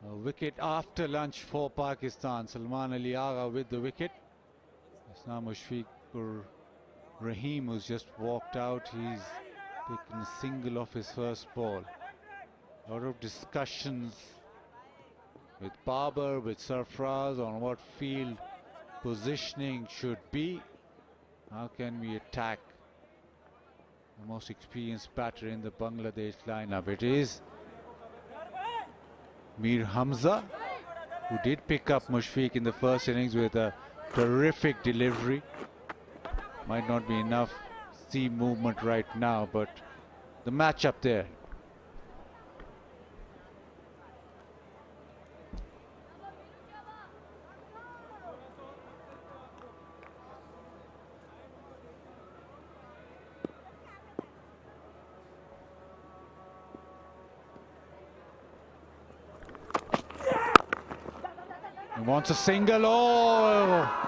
A wicket after lunch for Pakistan. Salman Ali Agha with the wicket. It's now Mushfiqur Rahim, who's just walked out. He's taken a single off his first ball. A lot of discussions with Babar, with Sarfraz on what field positioning should be. How can we attack the most experienced batter in the Bangladesh lineup? It is Mir Hamza, who did pick up Mushfiq in the first innings with a terrific delivery. Might not be enough seam movement right now, but the match up there. He wants a single. Oh!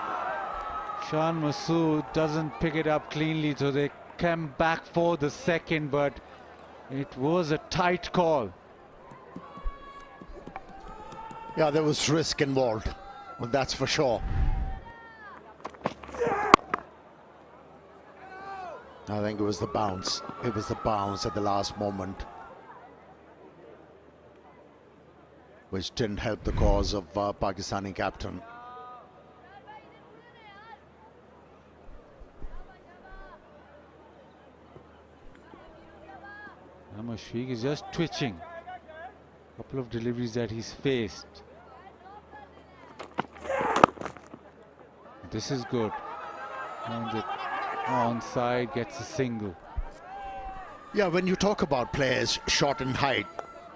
Shan Masood doesn't pick it up cleanly, so they come back for the second, but it was a tight call. Yeah, there was risk involved, well, that's for sure. I think it was the bounce. It was the bounce at the last moment, which didn't help the cause of Pakistani captain. Mushfiq is just twitching. A couple of deliveries that he's faced. This is good. And the onside, gets a single. Yeah, when you talk about players short in height,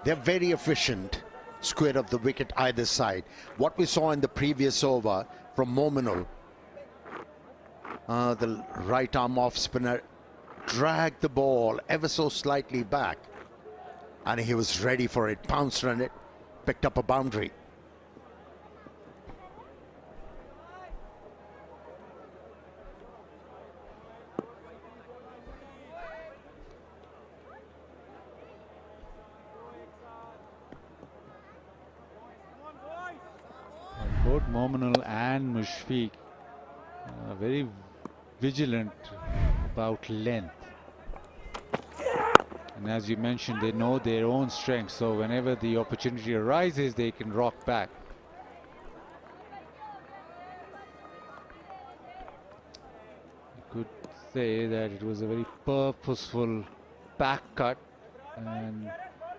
they're very efficient. Square of the wicket either side. What we saw in the previous over from Mominul, the right arm off spinner dragged the ball ever so slightly back, and he was ready for it, pounced on it, picked up a boundary. Both Mominul and Mushfiq are very vigilant about length. And as you mentioned, they know their own strength, so whenever the opportunity arises, they can rock back. You could say that it was a very purposeful back cut, and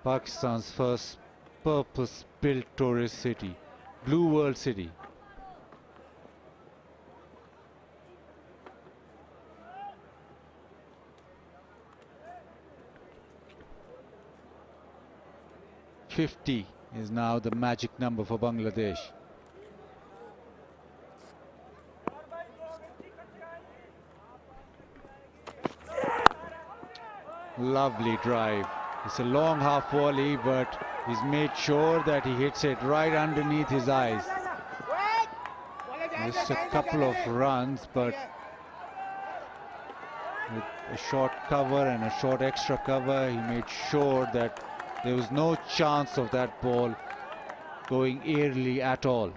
Pakistan's first purpose-built tourist city, Blue World City. .50 is now the magic number for Bangladesh. Lovely drive. It's a long half volley, but he's made sure that he hits it right underneath his eyes. Just a couple of runs, but with a short cover and a short extra cover, he made sure that there was no chance of that ball going airily at all.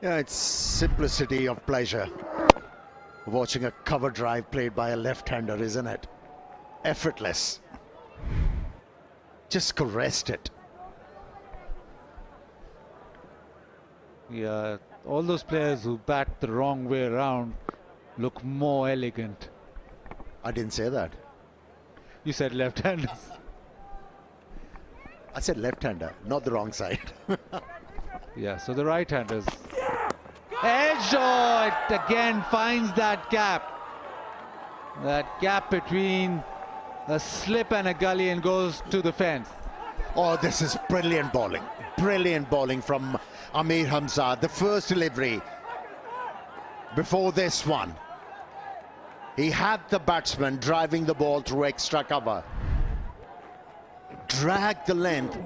Yeah, it's simplicity of pleasure watching a cover drive played by a left-hander, isn't it? Effortless. Just caressed it. Yeah, all those players who bat the wrong way around look more elegant. I didn't say that. You said left-handers. I said left-hander, not the wrong side. Yeah, so the right-handers. Edge, oh, it again finds that gap. That gap between a slip and a gully and goes to the fence. Oh, this is brilliant bowling. Brilliant bowling from Amir Hamza. The first delivery before this one, he had the batsman driving the ball through extra cover. Dragged the length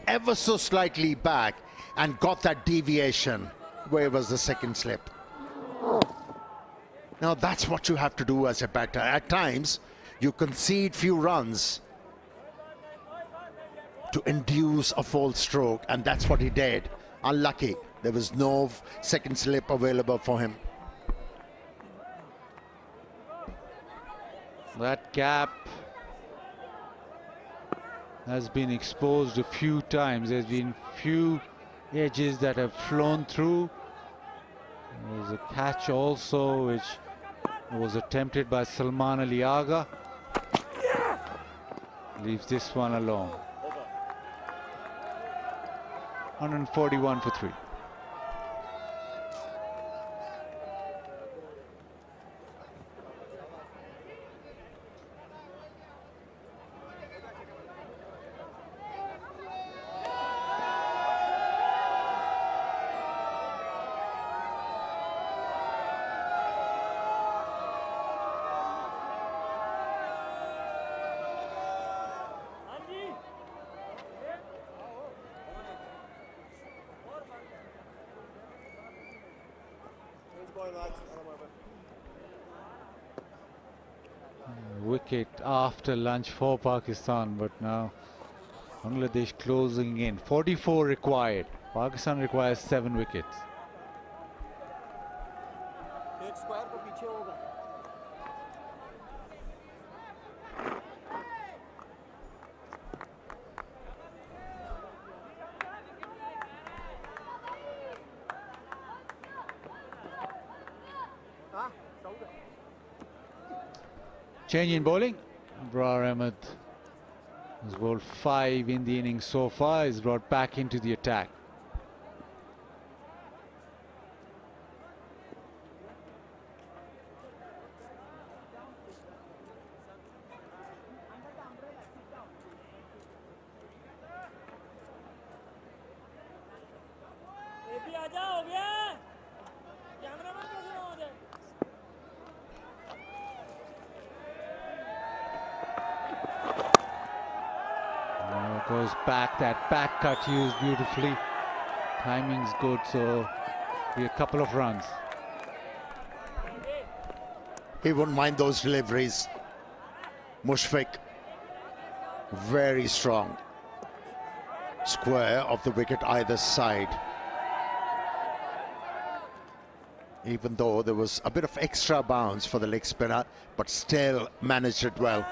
ever so slightly back and got that deviation. Where was the second slip? Now that's what you have to do as a batter. At times, you concede few runs to induce a false stroke, and that's what he did. Unlucky. There was no second slip available for him. That gap has been exposed a few times. There's been few edges that have flown through. There's a catch also which was attempted by Salman Ali Agha. Leaves this one alone. 141 for 3. Wicket after lunch for Pakistan, but now Bangladesh closing in. 44 required. Pakistan requires 7 wickets. Change in bowling. Abrar Ahmed has bowled 5 in the innings so far. Is brought back into the attack. Goes back, that back cut used beautifully. Timing's good, so be a couple of runs. He wouldn't mind those deliveries. Mushfiq, very strong. Square of the wicket either side. Even though there was a bit of extra bounce for the leg spinner, but still managed it well.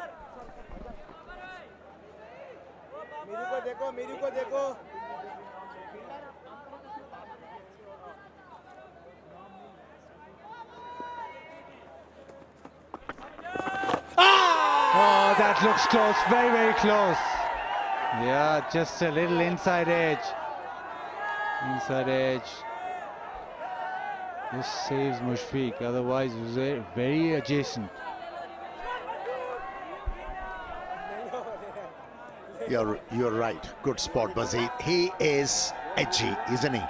Oh, that looks close, very, very close. Yeah, just a little inside edge. Inside edge. This saves Mushfiq, otherwise it was very adjacent. You're right. Good spot, Bazid. He is edgy, isn't he?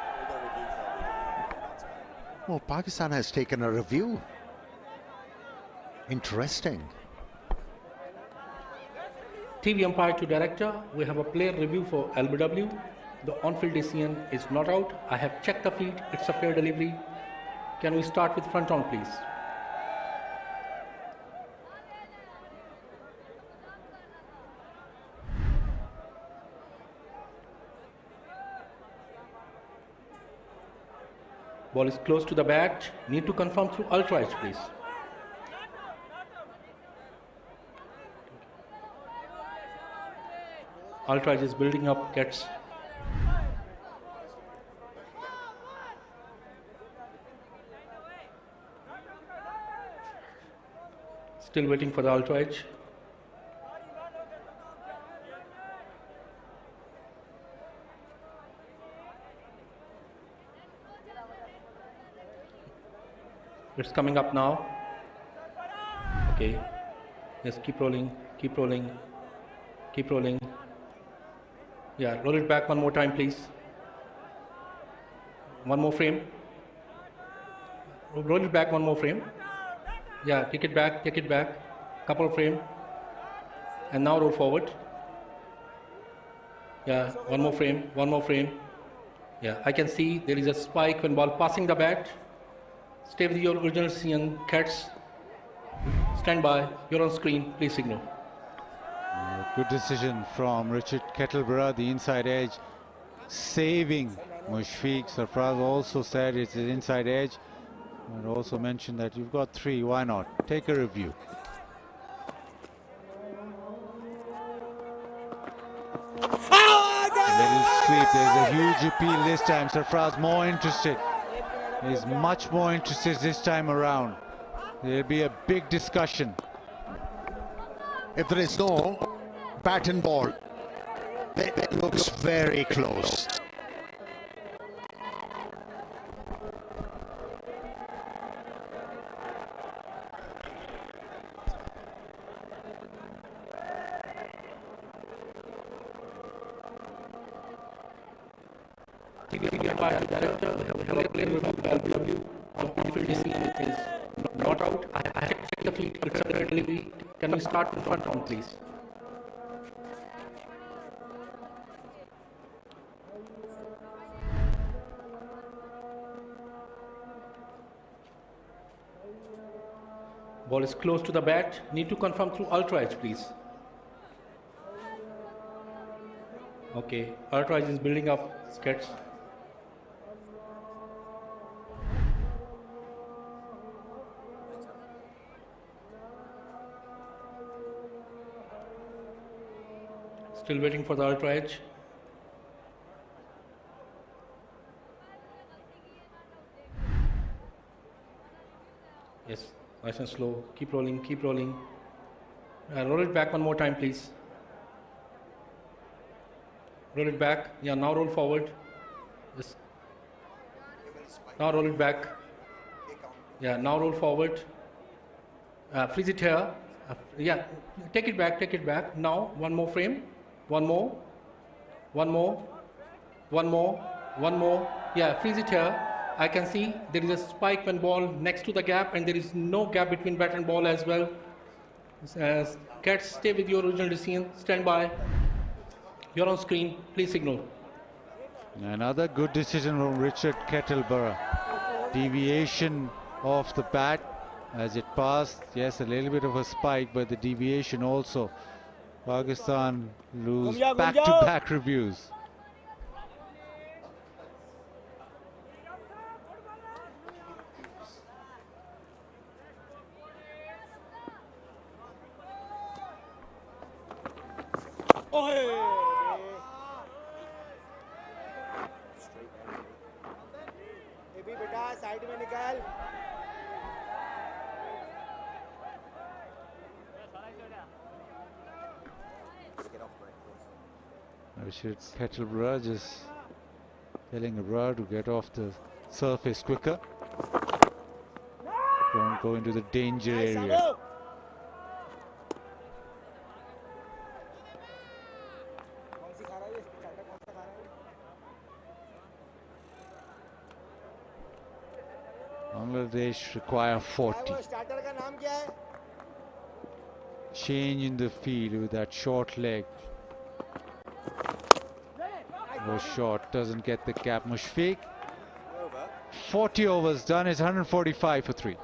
Oh, Pakistan has taken a review. Interesting. TV umpire to director, we have a player review for LBW. The on-field decision is not out. I have checked the field. It's a fair delivery. Can we start with front on, please? Ball is close to the bat. Need to confirm through ultra edge, please. Ultra edge is building up, gets. Still waiting for the ultra edge. It's coming up now. Okay. Yes, keep rolling, keep rolling, keep rolling. Yeah, roll it back one more time, please. One more frame. Roll it back one more frame. Yeah, take it back, couple of frame. And now roll forward. Yeah, one more frame. Yeah, I can see there is a spike when ball passing the bat. Stay with your original decision, Cats. Stand by, you're on screen, please signal. Good decision from Richard Kettleborough, the inside edge, saving Mushfiq. Sarfraz also said it's an inside edge, and also mentioned that you've got 3, why not? Take a review. Little sweep, there's a huge appeal this time. Sarfraz more interested. He's much more interested this time around. There'll be a big discussion. If there is no bat and ball, it looks very close. Not out. I check the fleet. Can we start with front round, please? Ball is close to the bat. Need to confirm through ultra edge, please. Okay, ultra edge is building up. Gets. Still waiting for the ultra edge. Yes, nice and slow. Keep rolling, keep rolling. Roll it back one more time, please. Roll it back. Yeah, now roll forward. Yes. Now roll it back. Yeah, now roll forward. Freeze it here. Yeah, take it back, take it back. Now, one more frame. One more. One more. One more. One more. Yeah, freeze it here. I can see there is a spike when ball next to the gap, and there is no gap between bat and ball as well. Cats, stay with your original decision. Stand by. You're on screen. Please signal. Another good decision from Richard Kettleborough. Deviation of the bat as it passed. Yes, a little bit of a spike, but the deviation also. Pakistan lose back-to-back reviews. Side में निकाल Richard Kettleborough just telling Abrar to get off the surface quicker. Don't go into the danger area. Bangladesh require 40. Change in the field with that short leg. Was short, doesn't get the cap. Mushfiq. 40 overs done, is 145 for 3.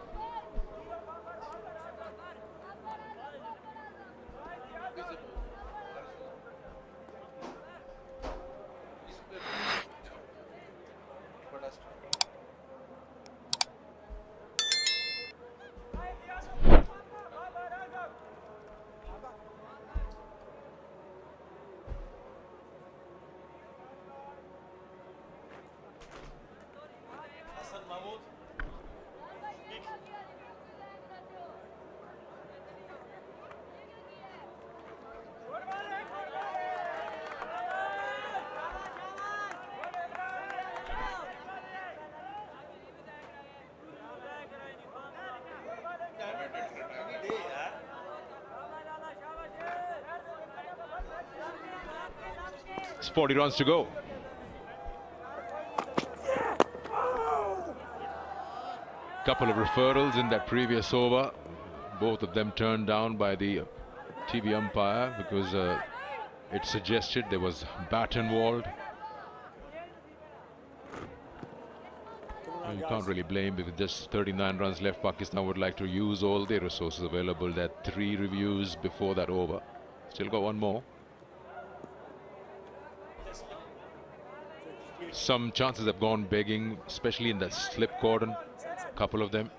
It's 40 runs to go. Couple of referrals in that previous over, both of them turned down by the TV umpire because it suggested there was bat involved. You can't really blame, because just 39 runs left. Pakistan would like to use all their resources available. That 3 reviews before that over. Still got one more. Some chances have gone begging, especially in that slip cordon. Couple of them.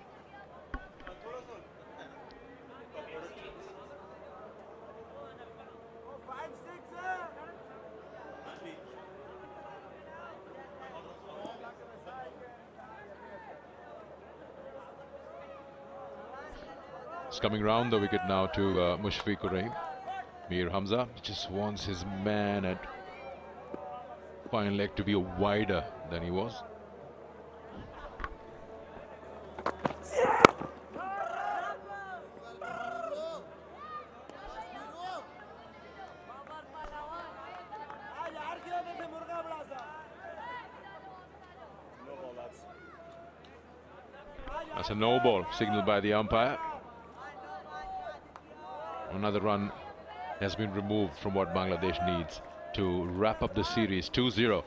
It's coming round the wicket now to Mushfiqur Rahim. Mir Hamza just wants his man at fine leg to be wider than he was. That's a no ball signaled by the umpire. Another run has been removed from what Bangladesh needs to wrap up the series. 2-0.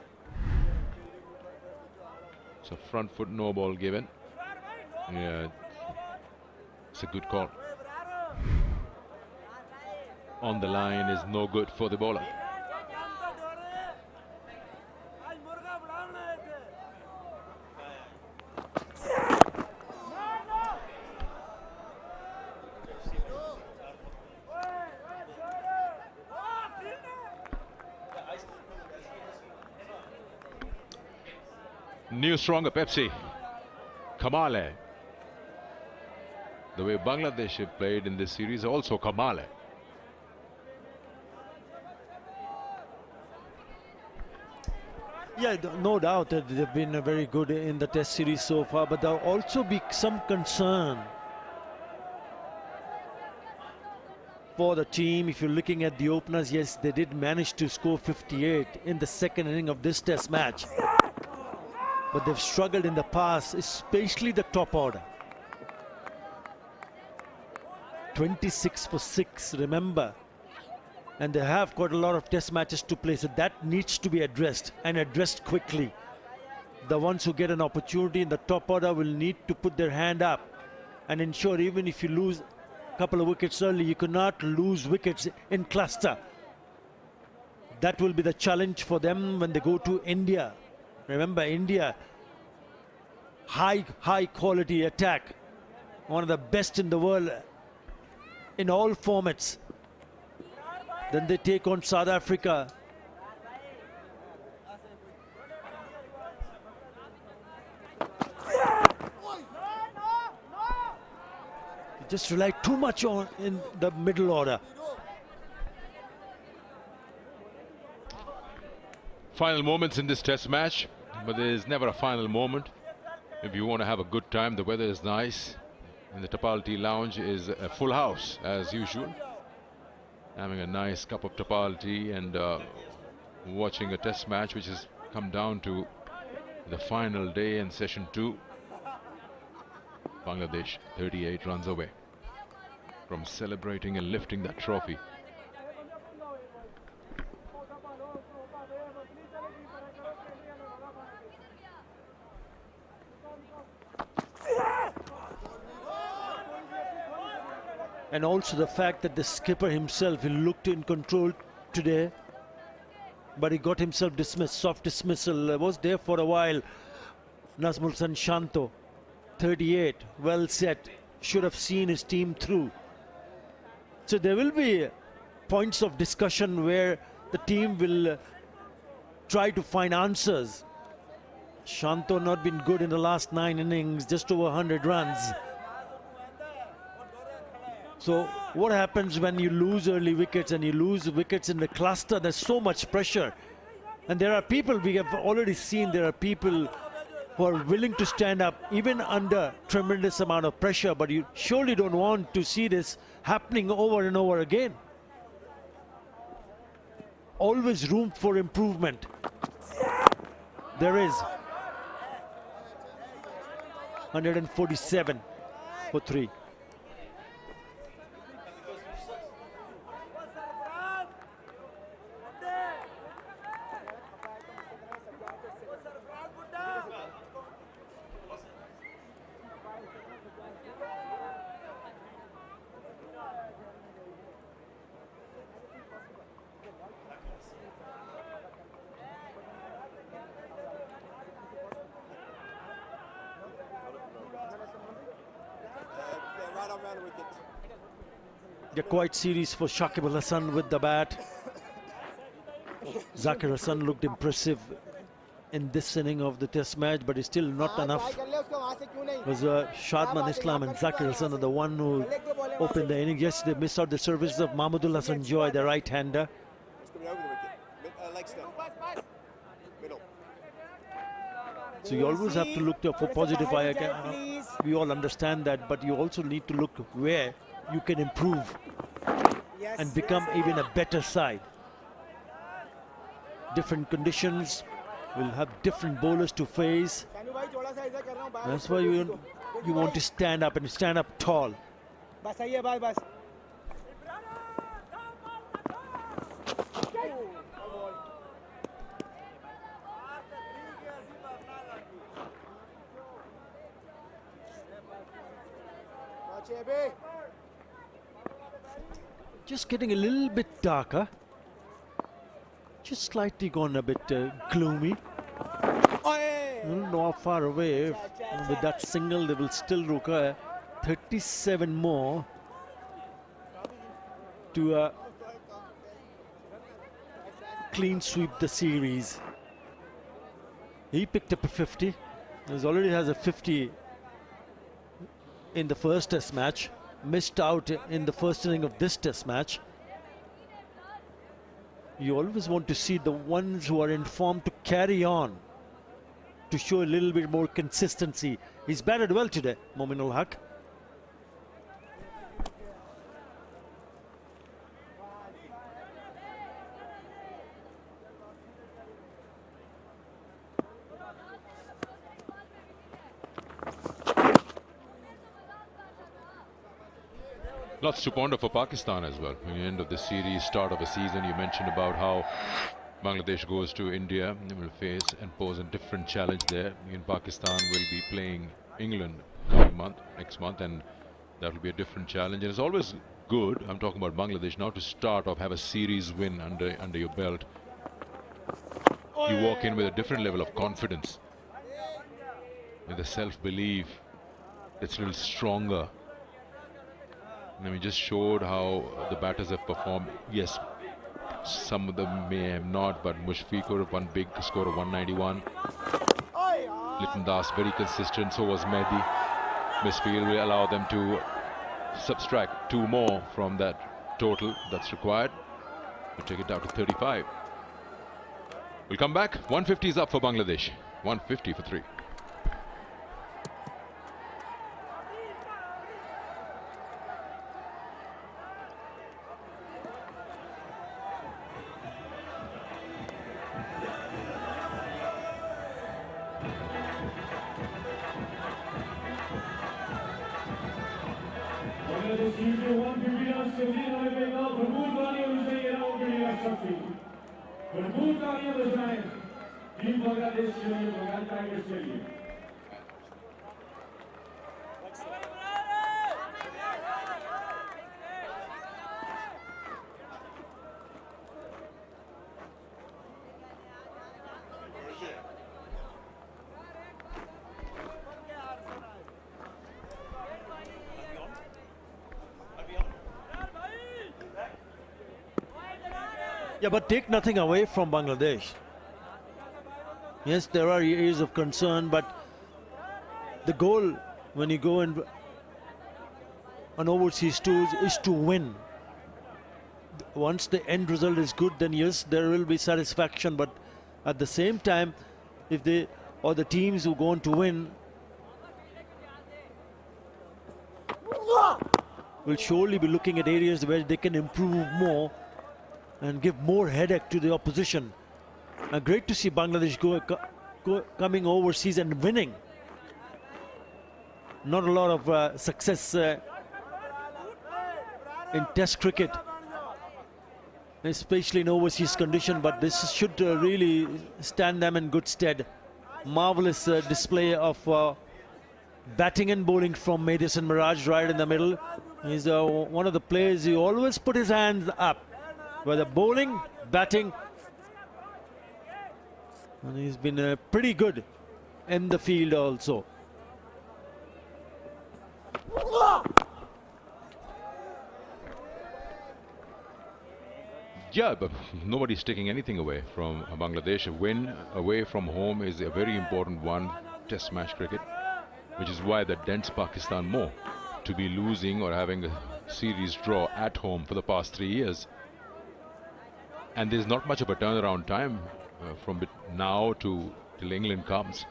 So front foot no ball given. Yeah, it's a good call. On the line is no good for the bowler. New stronger Pepsi. Kamale. The way Bangladesh have played in this series, also Kamale. Yeah, no doubt that they've been very good in the test series so far, but there'll also be some concern for the team. If you're looking at the openers, yes, they did manage to score 58 in the second inning of this test match. But they've struggled in the past, especially the top order. 26 for 6, remember. And they have got a lot of test matches to play, so that needs to be addressed, and addressed quickly. The ones who get an opportunity in the top order will need to put their hand up and ensure, even if you lose a couple of wickets early, you cannot lose wickets in cluster. That will be the challenge for them when they go to India. Remember, India, high quality attack, one of the best in the world in all formats. Then they take on South Africa. Just rely too much on in the middle order. Final moments in this test match, but there is never a final moment. If you want to have a good time, the weather is nice, and the Tapalti Lounge is a full house as usual. Having a nice cup of Tapalti and watching a test match which has come down to the final day in session 2. Bangladesh 38 runs away from celebrating and lifting that trophy. And also the fact that the skipper himself, he looked in control today, but he got himself dismissed. Soft dismissal was there for a while. Nazmul Hasan Shanto, 38, well set, should have seen his team through. So there will be points of discussion where the team will try to find answers. Shanto not been good in the last 9 innings, just over 100 runs. So what happens when you lose early wickets and you lose wickets in the cluster? There's so much pressure. And there are people, we have already seen, there are people who are willing to stand up even under tremendous amount of pressure, but you surely don't want to see this happening over and over again. Always room for improvement. There is. 147 for 3. They're quite serious for Shakib Al Hasan with the bat. Zakir Hasan looked impressive in this inning of the test match, but it's still not enough. It was Shadman Islam and Zakir Hasan are the one who opened the inning. Yes, they missed out the services of Mahmudul Hasan Joy, the right-hander. So you always have to look for positive eye. We all understand that, but you also need to look where you can improve and become even a better side. Different conditions will have different bowlers to face. That's why you want to stand up and stand up tall. Just getting a little bit darker. Just slightly gone a bit gloomy. Not far away. With that single, they will still require 37 more to clean sweep the series. He picked up a 50. He already has a 50 in the first test match. Missed out in the first inning of this test match. You always want to see the ones who are in form to carry on, to show a little bit more consistency. He's batted well today, Momin ul Haq. Lots to ponder for Pakistan as well. At the end of the series, start of a season, you mentioned about how Bangladesh goes to India and will face and pose a different challenge there. In Pakistan will be playing England next month, and that will be a different challenge. And it's always good, I'm talking about Bangladesh now, to start off, have a series win under your belt. You walk in with a different level of confidence, with a self-belief that's a little stronger. And we just showed how the batters have performed. Yes, some of them may have not, but Mushfiq with one big score of 191. Liton Das very consistent, so was Mehdi. Misfield will allow them to subtract 2 more from that total that's required. We'll take it down to 35. We'll come back. 150 is up for Bangladesh. 150 for 3. Yeah, but take nothing away from Bangladesh. Yes, there are areas of concern, but the goal when you go in on overseas tours is to win. Once the end result is good, then yes, there will be satisfaction. But at the same time, if they or the teams who go on to win will surely be looking at areas where they can improve more and give more headache to the opposition. Great to see Bangladesh coming overseas and winning. Not a lot of success in Test cricket, especially in overseas condition, but this should really stand them in good stead. Marvelous display of batting and bowling from Mehdi Hasan Miraj right in the middle. He's one of the players who always put his hands up, whether bowling, batting, and he's been pretty good in the field also. Yeah, but nobody's taking anything away from Bangladesh. A win away from home is a very important one, Test match cricket, which is why that dents Pakistan more to be losing or having a series draw at home for the past 3 years. And there's not much of a turnaround time from now to till England comes.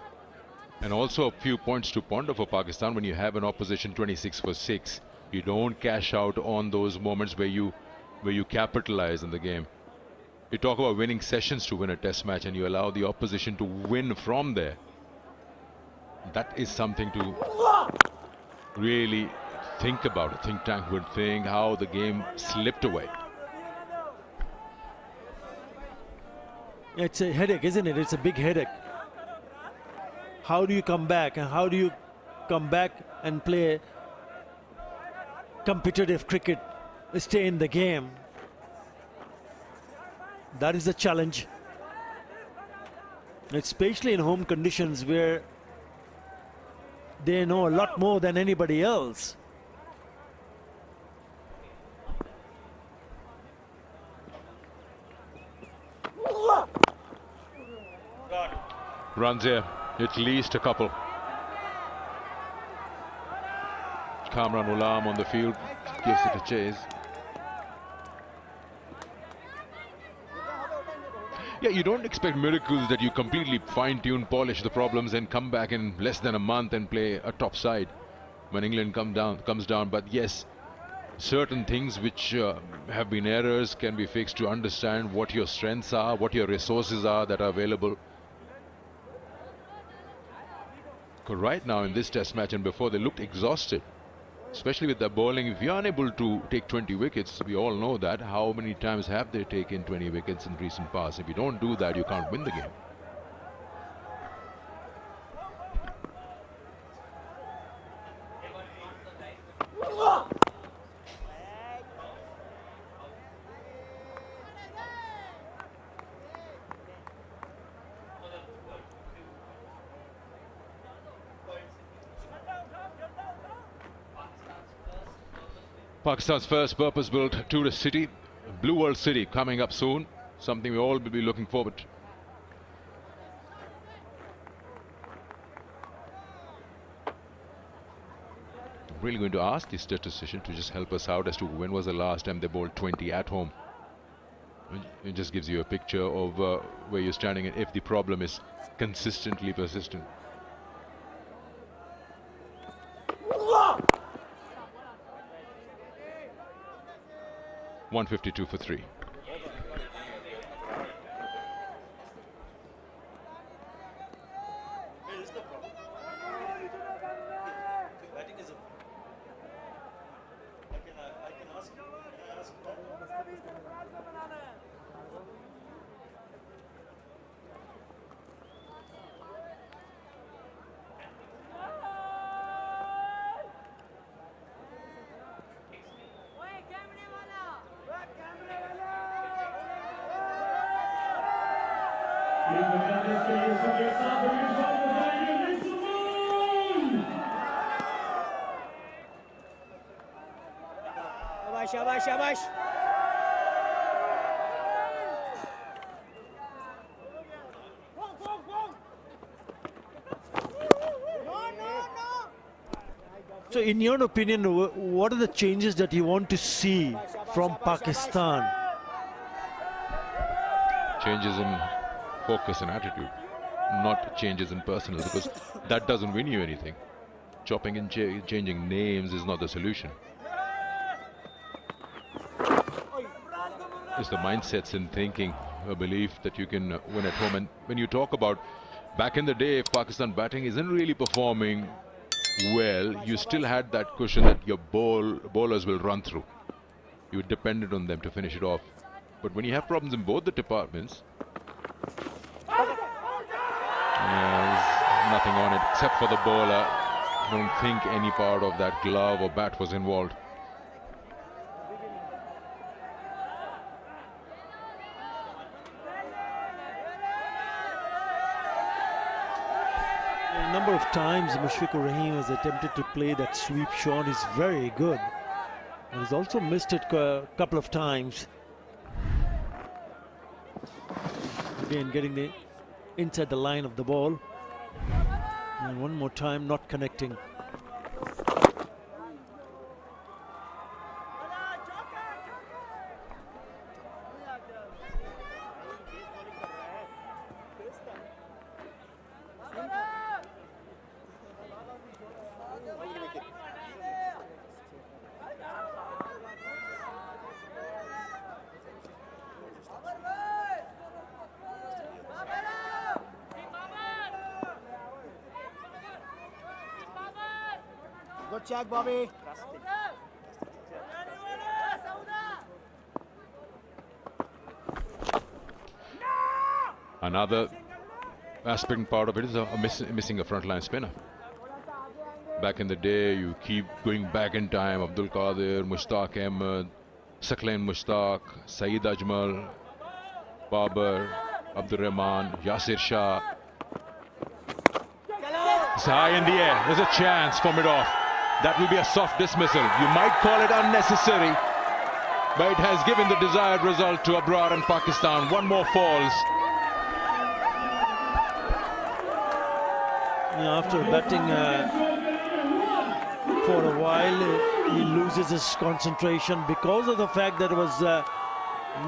And also a few points to ponder for Pakistan. When you have an opposition 26 for 6, you don't cash out on those moments where you capitalize in the game. You talk about winning sessions to win a test match, and you allow the opposition to win from there. That is something to really think about. A think tank would think how the game slipped away. It's a headache, isn't it? It's a big headache. How do you come back? And how do you come back and play competitive cricket, stay in the game? That is the challenge. Especially in home conditions where they know a lot more than anybody else. Runs here, at least a couple. Kamran Ulam on the field gives it a chase. Yeah, you don't expect miracles that you completely fine-tune, polish the problems and come back in less than a month and play a top side when England comes down. But yes, certain things which have been errors can be fixed to understand what your strengths are, what your resources are that are available. Because right now in this test match and before, they looked exhausted. Especially with the bowling, if you're unable to take 20 wickets, we all know that. How many times have they taken 20 wickets in recent past? If you don't do that, you can't win the game. Pakistan's first purpose-built tourist city, Blue World City, coming up soon. Something we all will be looking forward to. I'm really going to ask the statistician to just help us out as to when was the last time they bowled 20 at home. It just gives you a picture of where you're standing and if the problem is consistently persistent. .152 for 3. शाबाश शाबाश So in your opinion, what are the changes that you want to see from Pakistan? Changes in focus and attitude, not changes in personal, because that doesn't win you anything. Chopping and changing names is not the solution. It's the mindsets and thinking, a belief that you can win at home. And when you talk about back in the day, if Pakistan batting isn't really performing well, you still had that cushion that your bowlers will run through. You depended on them to finish it off. But when you have problems in both the departments, there's nothing on it except for the bowler. I don't think any part of that glove or bat was involved. A number of times Mushfiqur Rahim has attempted to play that sweep shot. Is very good. He's also missed it a couple of times. Again, getting the inside the line of the ball. And one more time, not connecting. Good check, Bobby. Another aspect and part of it is missing a frontline spinner. Back in the day, you keep going back in time. Abdul Qadir, Mushtaq Ahmed, Saqlain Mushtaq, Saeed Ajmal, Babar, Abdur Rahman, Yasir Shah. It's high in the air. There's a chance for mid-off. That will be a soft dismissal. You might call it unnecessary, but it has given the desired result to Abrar and Pakistan. One more falls. Yeah, after batting for a while, he loses his concentration because of the fact that it was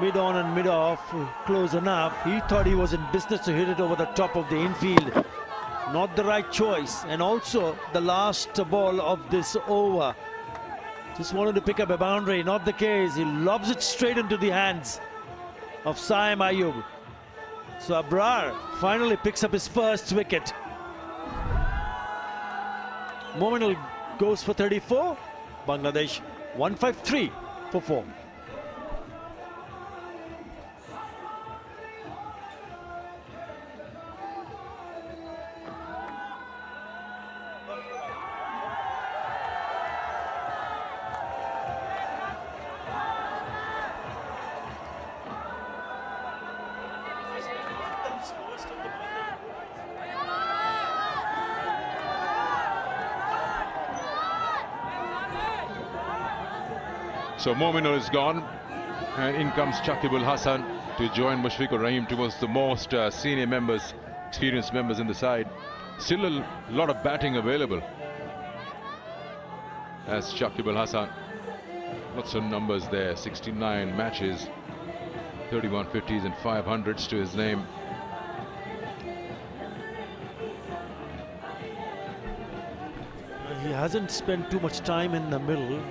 mid-on and mid-off close enough. He thought he was in business to hit it over the top of the infield. Not the right choice. And also the last ball of this over. Just wanted to pick up a boundary. Not the case. He lobs it straight into the hands of Saim Ayub. So Abrar finally picks up his first wicket. Mominul goes for 34. Bangladesh 153 for 4. So Mominul is gone, and in comes Shakib Al Hasan to join Mushfiqur Rahim towards the most senior members, experienced members in the side. Still a lot of batting available as Shakib Al Hasan. Lots of numbers there, 69 matches, 31 50s and 500s to his name. He hasn't spent too much time in the middle.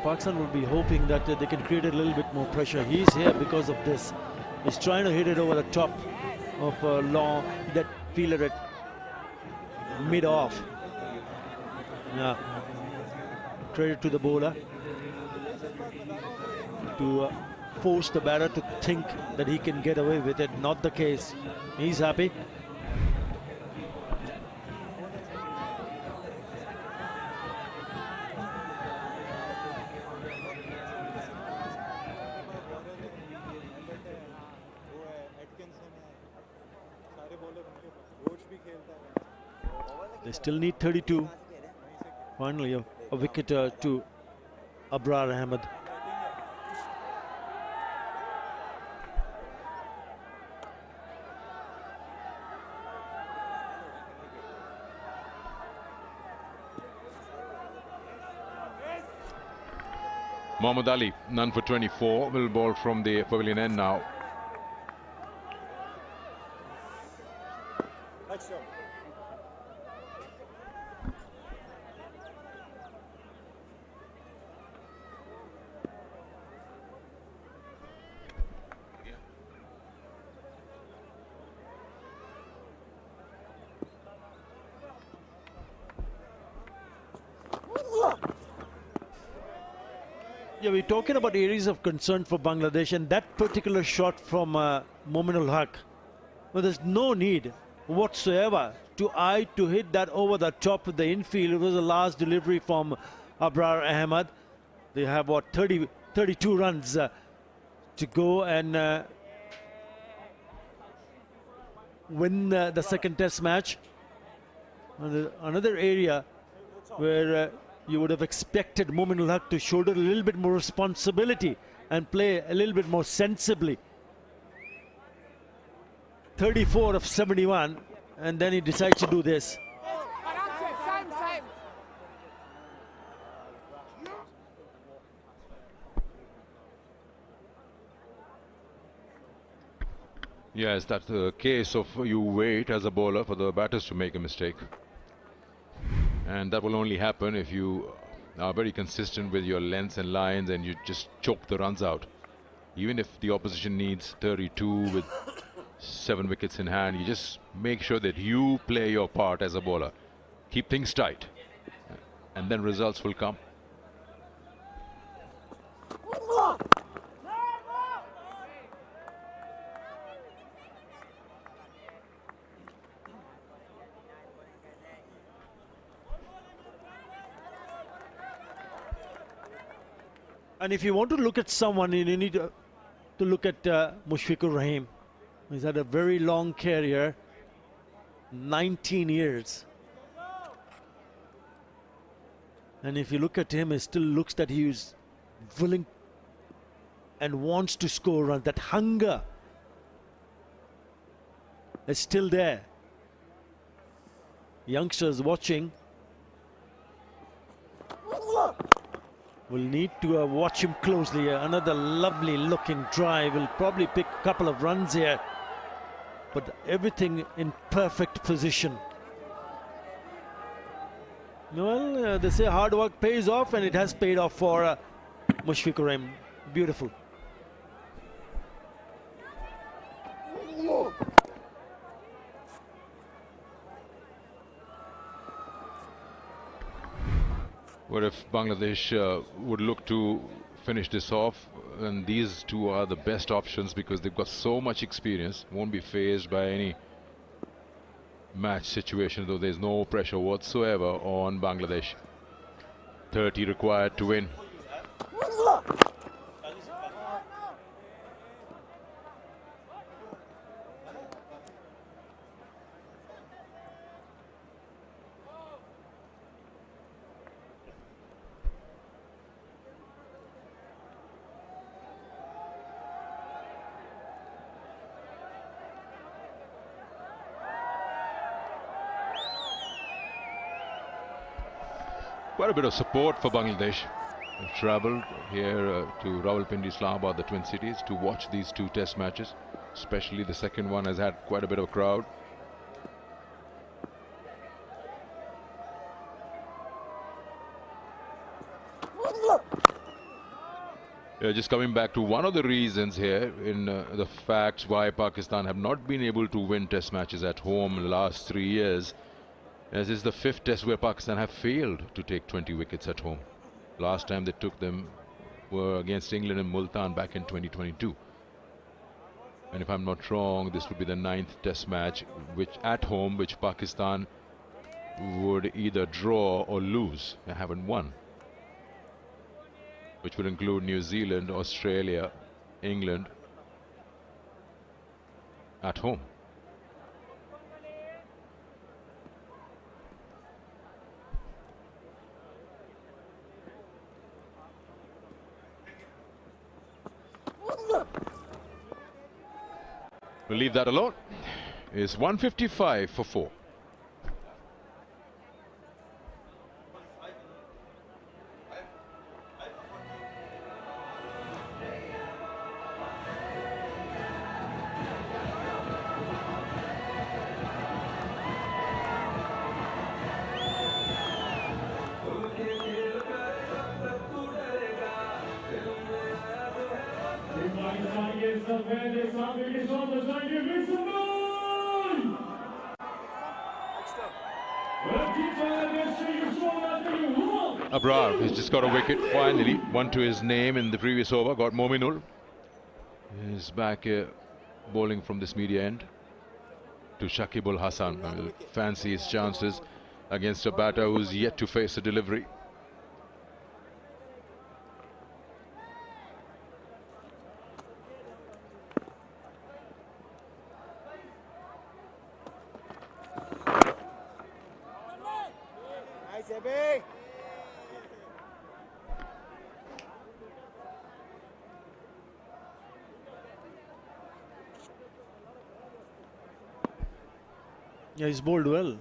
Pakistan will be hoping that they can create a little bit more pressure. He's here because of this. He's trying to hit it over the top of that fielder at mid-off. Yeah. Credit to the bowler to force the batter to think that he can get away with it. Not the case. He's happy. They still need 32. Finally, a wicket to Abrar Ahmed. Mohammad Ali, none for 24, will bowl from the pavilion end now. Yeah, we're talking about areas of concern for Bangladesh, and that particular shot from Mominul Haq, well, there's no need whatsoever to hit that over the top of the infield. It was the last delivery from Abrar Ahmed. They have what, 32 runs to go and win the second test match. Another area where you would have expected Mominul Haq to shoulder a little bit more responsibility and play a little bit more sensibly. 34 of 71, and then he decides to do this. Yes, that's the case of you wait as a bowler for the batters to make a mistake. And that will only happen if you are very consistent with your lengths and lines and you just choke the runs out. Even if the opposition needs 32 with 7 wickets in hand, you just make sure that you play your part as a bowler. Keep things tight, and then results will come. And if you want to look at someone, you need to look at Mushfiqur Rahim. He's had a very long career, 19 years. And if you look at him, it still looks that he is willing and wants to score runs. That hunger is still there. Youngsters watching will need to watch him closely. Another lovely looking drive. Will probably pick a couple of runs here, but everything in perfect position. Well, they say hard work pays off, and it has paid off for Mushfiqur Rahim. Beautiful. What if Bangladesh would look to finish this off? And these two are the best options because they've got so much experience, won't be phased by any match situation, though there's no pressure whatsoever on Bangladesh. 30 required to win. Quite a bit of support for Bangladesh. They've travelled here to Rawalpindi, Islamabad, the Twin Cities, to watch these two test matches. Especially the second one has had quite a bit of a crowd. Just coming back to one of the reasons here in the facts why Pakistan have not been able to win test matches at home in the last 3 years. As is the 5th test where Pakistan have failed to take 20 wickets at home. Last time they took them were against England in Multan back in 2022. And if I'm not wrong, this would be the 9th test match which at home which Pakistan would either draw or lose. They haven't won. Which would include New Zealand, Australia, England at home. We'll leave that alone. It's 155 for 4. Abrar has just got a wicket finally, one to his name in the previous over. Got Mominul. He's back bowling from this media end to Shakibul Hasan. Will fancy his chances against a batter who's yet to face a delivery. Nice, Abby. Yeah, he's bowled well.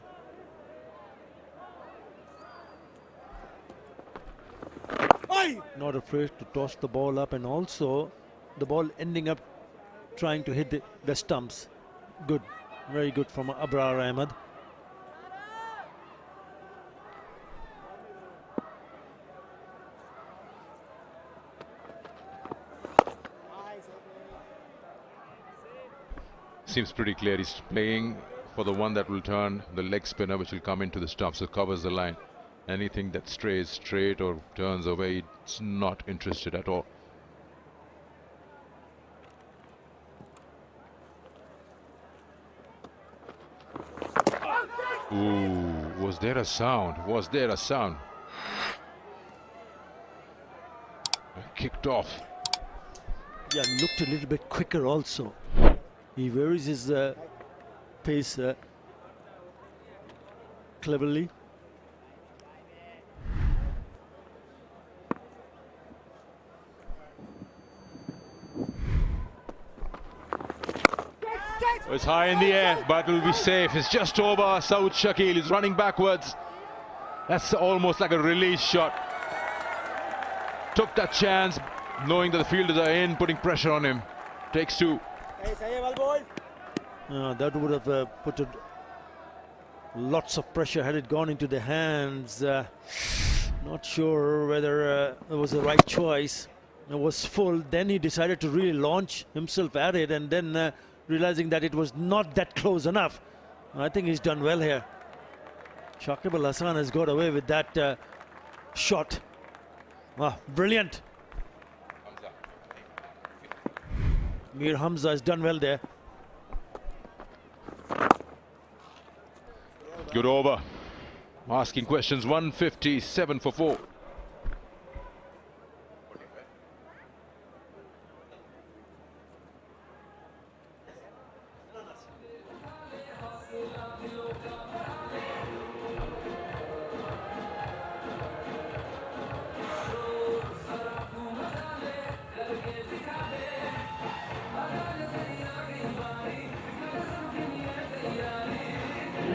Not afraid to toss the ball up, and also the ball ending up trying to hit the stumps. Good, very good from Abrar Ahmed. Seems pretty clear he's playing for the one that will turn, the leg spinner, which will come into the stumps, so covers the line. Anything that strays straight or turns away, it's not interested at all. Ooh, was there a sound? Was there a sound? Kicked off. Yeah, looked a little bit quicker also. He varies his pace cleverly. It's high in the air, but will be safe. It's just over. Saud Shakil is running backwards. That's almost like a release shot. Took that chance, knowing that the fielders are in, putting pressure on him. Takes two. That would have put lots of pressure had it gone into the hands. Not sure whether it was the right choice. It was full. Then he decided to really launch himself at it, and then realizing that it was not that close enough. I think he's done well here. Shakib Al Hasan has got away with that shot. Wow, brilliant. Mir Hamza has done well there. Good over. Asking questions, 157 for 4.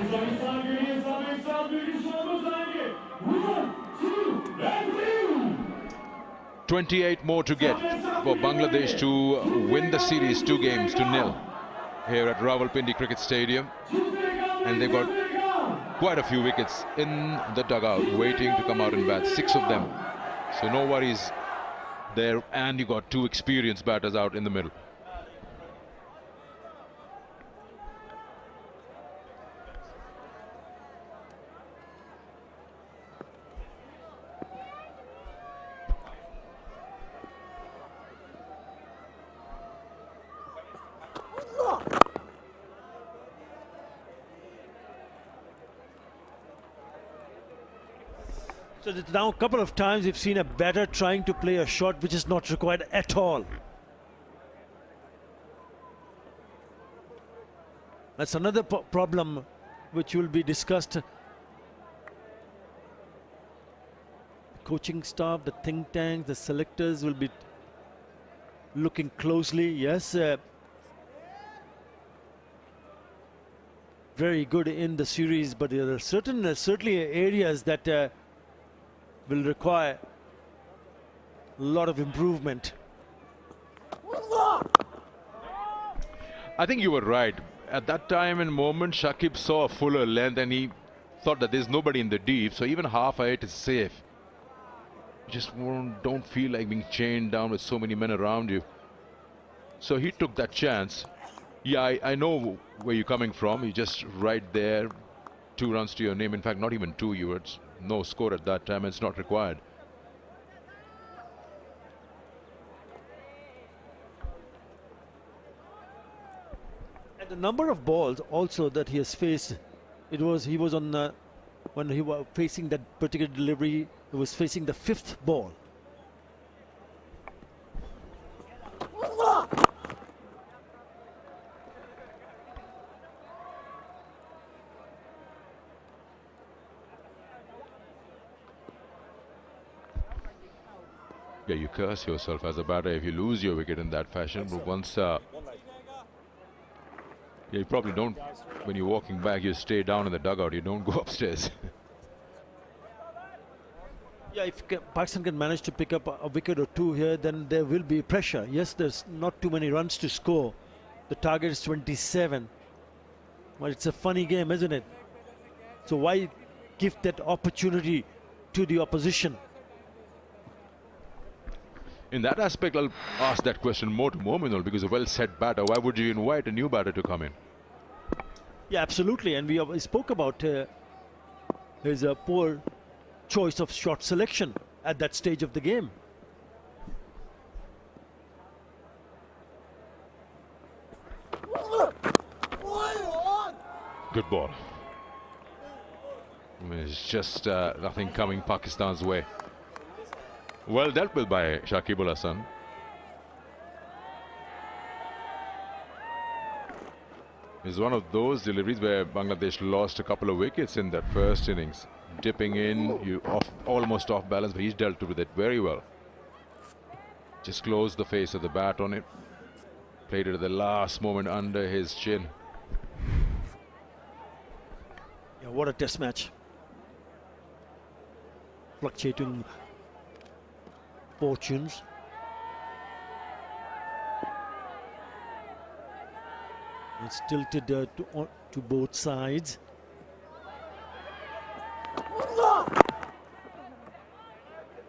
Uzbekistan geriye sabit sağ bir sonumuz aynı. 1, 2, and 3. 28 more to get for Bangladesh to win the series 2 games to nil here at Rawalpindi Cricket Stadium, and they've got quite a few wickets in the dugout waiting to come out and bat, 6 of them, so no worries there, and you got 2 experienced batters out in the middle. So now a couple of times we've seen a batter trying to play a shot which is not required at all. That's another problem which will be discussed. Coaching staff, the think tanks, the selectors will be looking closely. Yes, very good in the series, but there are certainly areas that will require a lot of improvement. I think you were right. At that time and moment, Shakib saw a fuller length and he thought that there's nobody in the deep, so even half height is safe. You just don't feel like being chained down with so many men around you. So he took that chance. Yeah, I know where you're coming from. You're just right there, 2 runs to your name. In fact, not even 2. You were no score at that time. It's not required. And the number of balls also that he has faced, he was on when he was facing that particular delivery, he was facing the 5th ball. Yeah, you curse yourself as a batter if you lose your wicket in that fashion, but once you probably don't when you're walking back, you stay down in the dugout. You don't go upstairs. Yeah, if Pakistan can manage to pick up a wicket or two here, then there will be pressure. Yes, there's not too many runs to score. The target is 27. Well, it's a funny game, isn't it? So why give that opportunity to the opposition? In that aspect, I'll ask that question more to Mominul, because a well-set batter, why would you invite a new batter to come in? Yeah, absolutely. And we spoke about his poor choice of shot selection at that stage of the game. Good ball. It's just nothing coming Pakistan's way. Well dealt with by Shakibul Hasan. It's one of those deliveries where Bangladesh lost a couple of wickets in that first innings. Dipping in, almost off balance, but he's dealt with it very well. Just closed the face of the bat on it. Played it at the last moment under his chin. Yeah, what a test match. Fluctuating fortunes. It's tilted to both sides.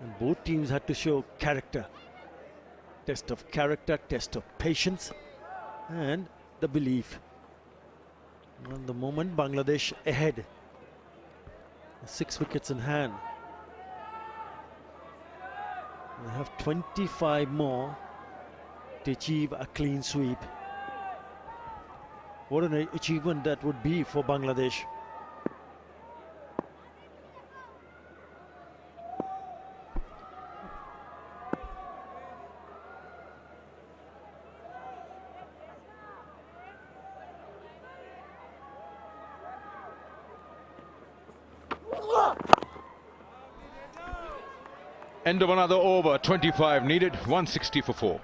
And both teams had to show character. Test of character, test of patience, and the belief. And the moment Bangladesh ahead. 6 wickets in hand. They have 25 more to achieve a clean sweep. What an achievement that would be for Bangladesh. End of another over, 25 needed, 160 for 4.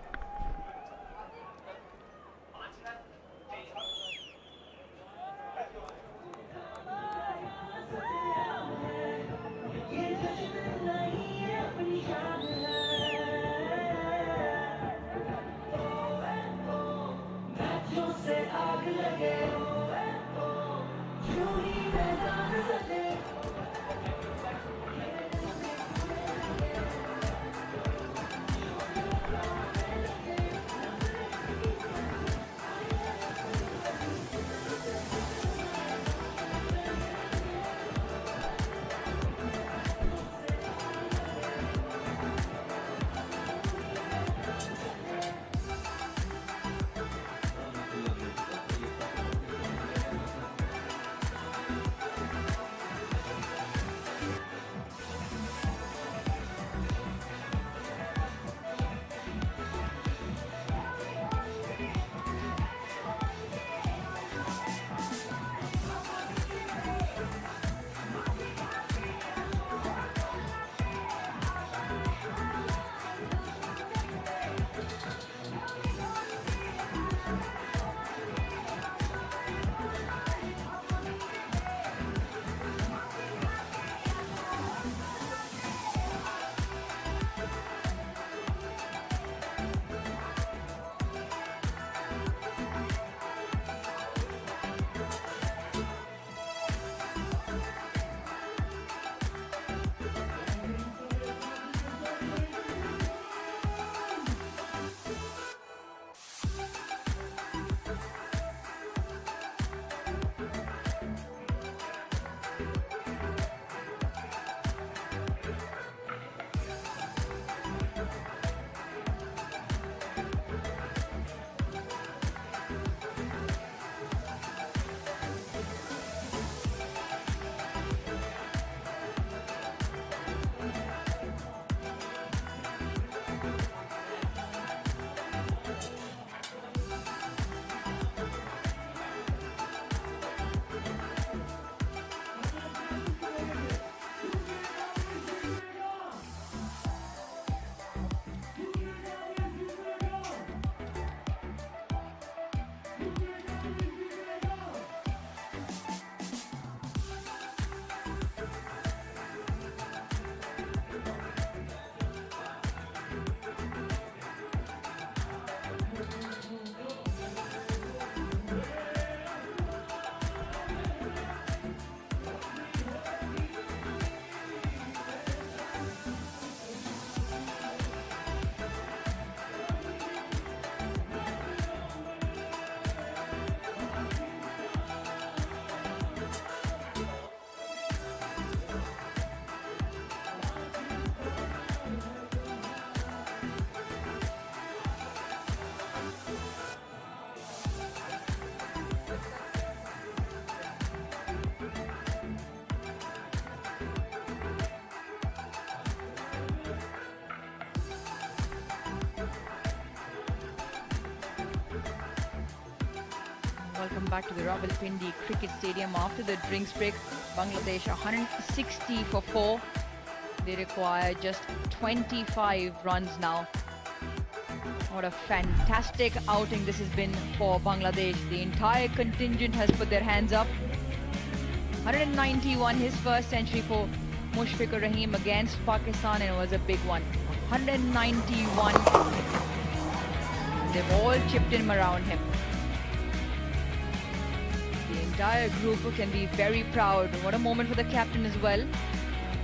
Welcome back to the Rawalpindi Cricket Stadium after the drinks break. Bangladesh 160 for 4. They require just 25 runs now. What a fantastic outing this has been for Bangladesh. The entire contingent has put their hands up. 191, his first century for Mushfiqur Rahim against Pakistan, and it was a big one. 191. They've all chipped in around him. The entire group can be very proud. What a moment for the captain as well.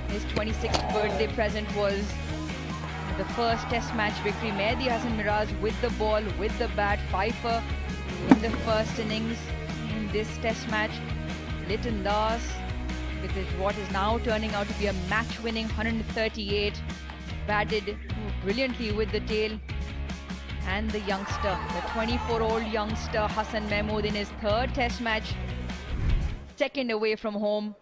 His 26th birthday present was the first test match victory. Mehdi Hasan Miraz with the ball, with the bat. Pfeiffer in the first innings in this test match. Litton Das with what is now turning out to be a match-winning 138. Batted brilliantly with the tail. And the youngster, the 24-year-old youngster Hassan Mahmood in his third test match. Second away from home.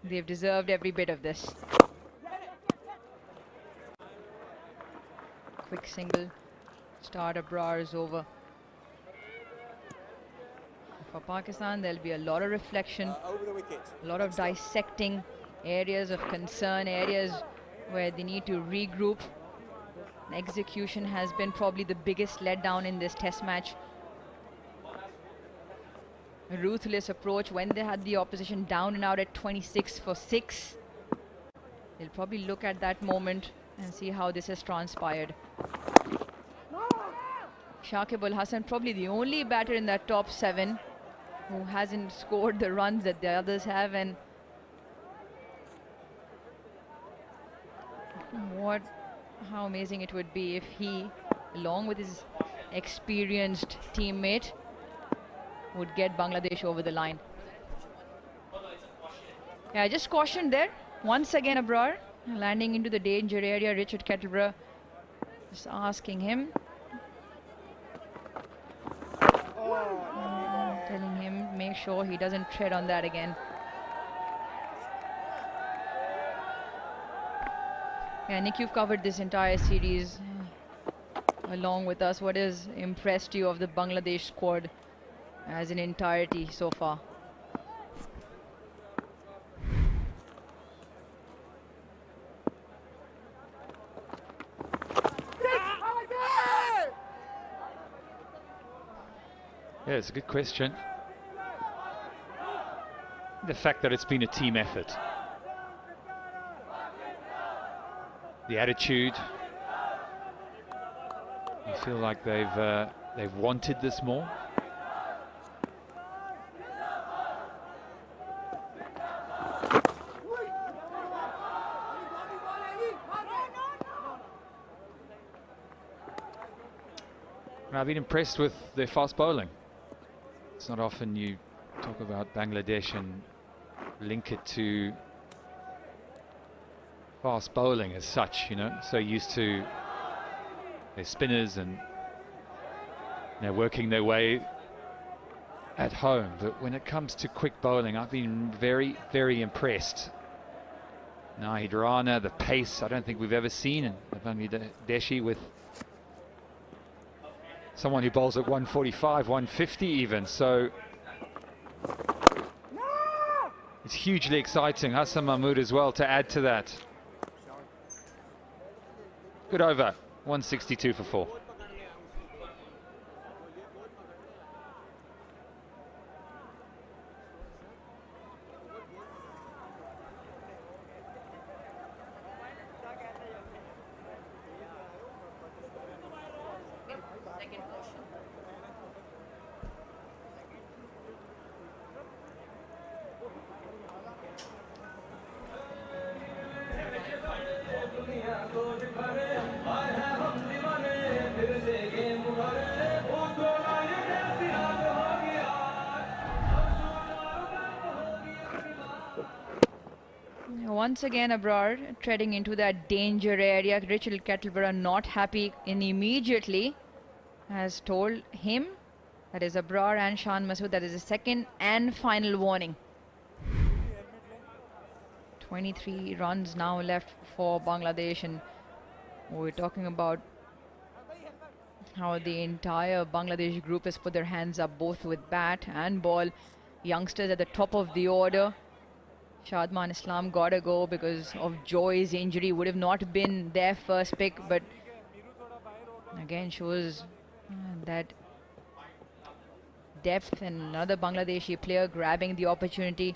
They've deserved every bit of this. Quick single. Start Abrar is over. For Pakistan, there'll be a lot of reflection, a lot of dissecting, areas of concern, areas where they need to regroup. Execution has been probably the biggest letdown in this test match. A ruthless approach when they had the opposition down and out at 26 for 6. They'll probably look at that moment and see how this has transpired. Shakib Al Hasan, probably the only batter in that top 7 who hasn't scored the runs that the others have, and how amazing it would be if he, along with his experienced teammate, would get Bangladesh over the line. Yeah, just cautioned there. Once again, Abrar landing into the danger area. Richard Kettleborough just asking him, telling him make sure he doesn't tread on that again. Yeah, Nick, you've covered this entire series along with us. What has impressed you of the Bangladesh squad as an entirety so far? Yeah, it's a good question. The fact that it's been a team effort. The attitude. You feel like they've wanted this more. And I've been impressed with their fast bowling. It's not often you talk about Bangladesh and link it to fast bowling as such, you know, so used to their spinners and working their way at home. But when it comes to quick bowling, I've been very, very impressed. Nahid Rana, the pace, I don't think we've ever seen in Bangladeshi, with someone who bowls at 145, 150 even. So it's hugely exciting. Hassan Mahmood as well to add to that. Good over, 162 for 4. Once again, Abrar treading into that danger area. Richard Kettleborough not happy, and immediately has told him, that is Abrar and Shan Masood, that is the second and final warning. 23 runs now left for Bangladesh, and we're talking about how the entire Bangladesh group has put their hands up both with bat and ball. Youngsters at the top of the order. Shadman Islam gotta go because of Joy's injury. Would have not been their first pick, but again shows that depth, and another Bangladeshi player grabbing the opportunity.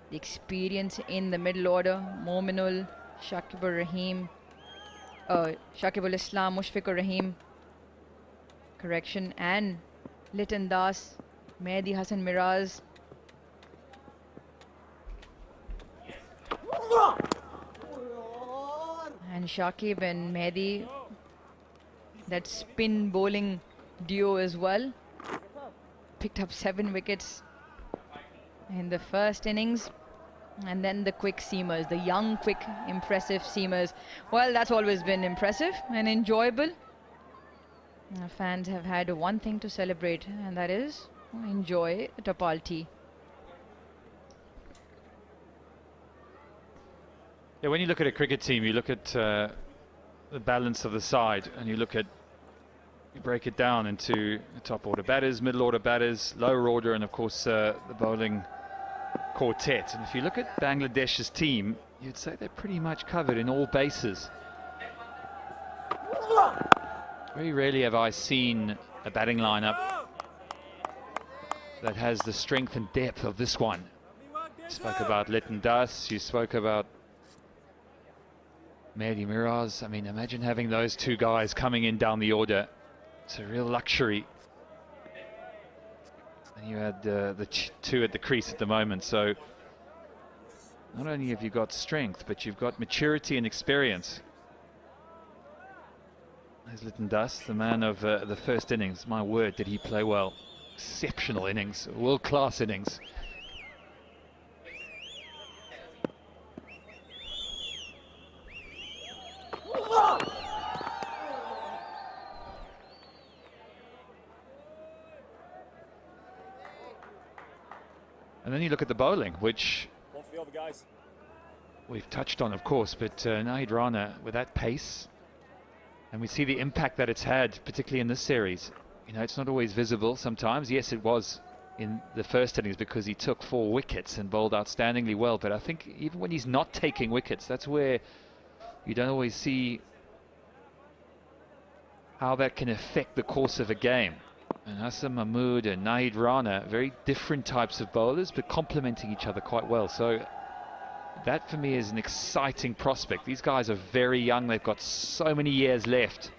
The experience in the middle order. Mominul, Shakibul Rahim, Shakibul Islam, Mushfiqur Rahim, correction, and Liton Das, Mehdi Hasan Miraz. And Shakib and Mehdi, that spin bowling duo as well. Picked up 7 wickets in the first innings. And then the quick seamers, the young, quick, impressive seamers. Well, that's always been impressive and enjoyable. Fans have had one thing to celebrate, and that is enjoy Tapal tea. Yeah, when you look at a cricket team, you look at the balance of the side, and you break it down into top order batters, middle order batters, lower order, and of course the bowling quartet. And if you look at Bangladesh's team, you'd say they're pretty much covered in all bases. Very rarely have I seen a batting lineup that has the strength and depth of this one. You spoke about Liton Das, you spoke about Mehdi Miraz. I mean, imagine having those two guys coming in down the order. It's a real luxury. And you had the two at the crease at the moment, so not only have you got strength, but you've got maturity and experience. There's Liton Das, the man of the first innings. My word, did he play well. Exceptional innings, world-class innings. And then you look at the bowling, which we've touched on, of course, but Nahid Rana with that pace, and we see the impact that it's had, particularly in this series. You know, it's not always visible sometimes. Yes, it was in the first innings because he took 4 wickets and bowled outstandingly well, but I think even when he's not taking wickets, that's where you don't always see how that can affect the course of a game. And Hassan Mahmood and Nahid Rana, very different types of bowlers, but complementing each other quite well. So that for me is an exciting prospect. These guys are very young. They've got so many years left.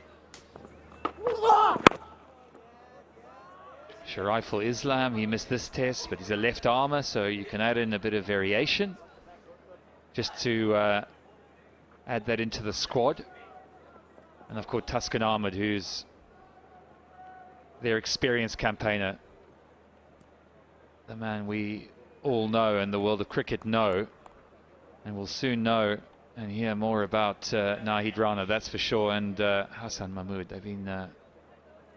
Shariful Islam, he missed this test, but he's a left armer, so you can add in a bit of variation just to add that into the squad. And of course Tuscan Ahmed, who's their experienced campaigner, the man we all know and the world of cricket know, and we'll soon know and hear more about Nahid Rana, that's for sure, and Hassan Mahmood. They've been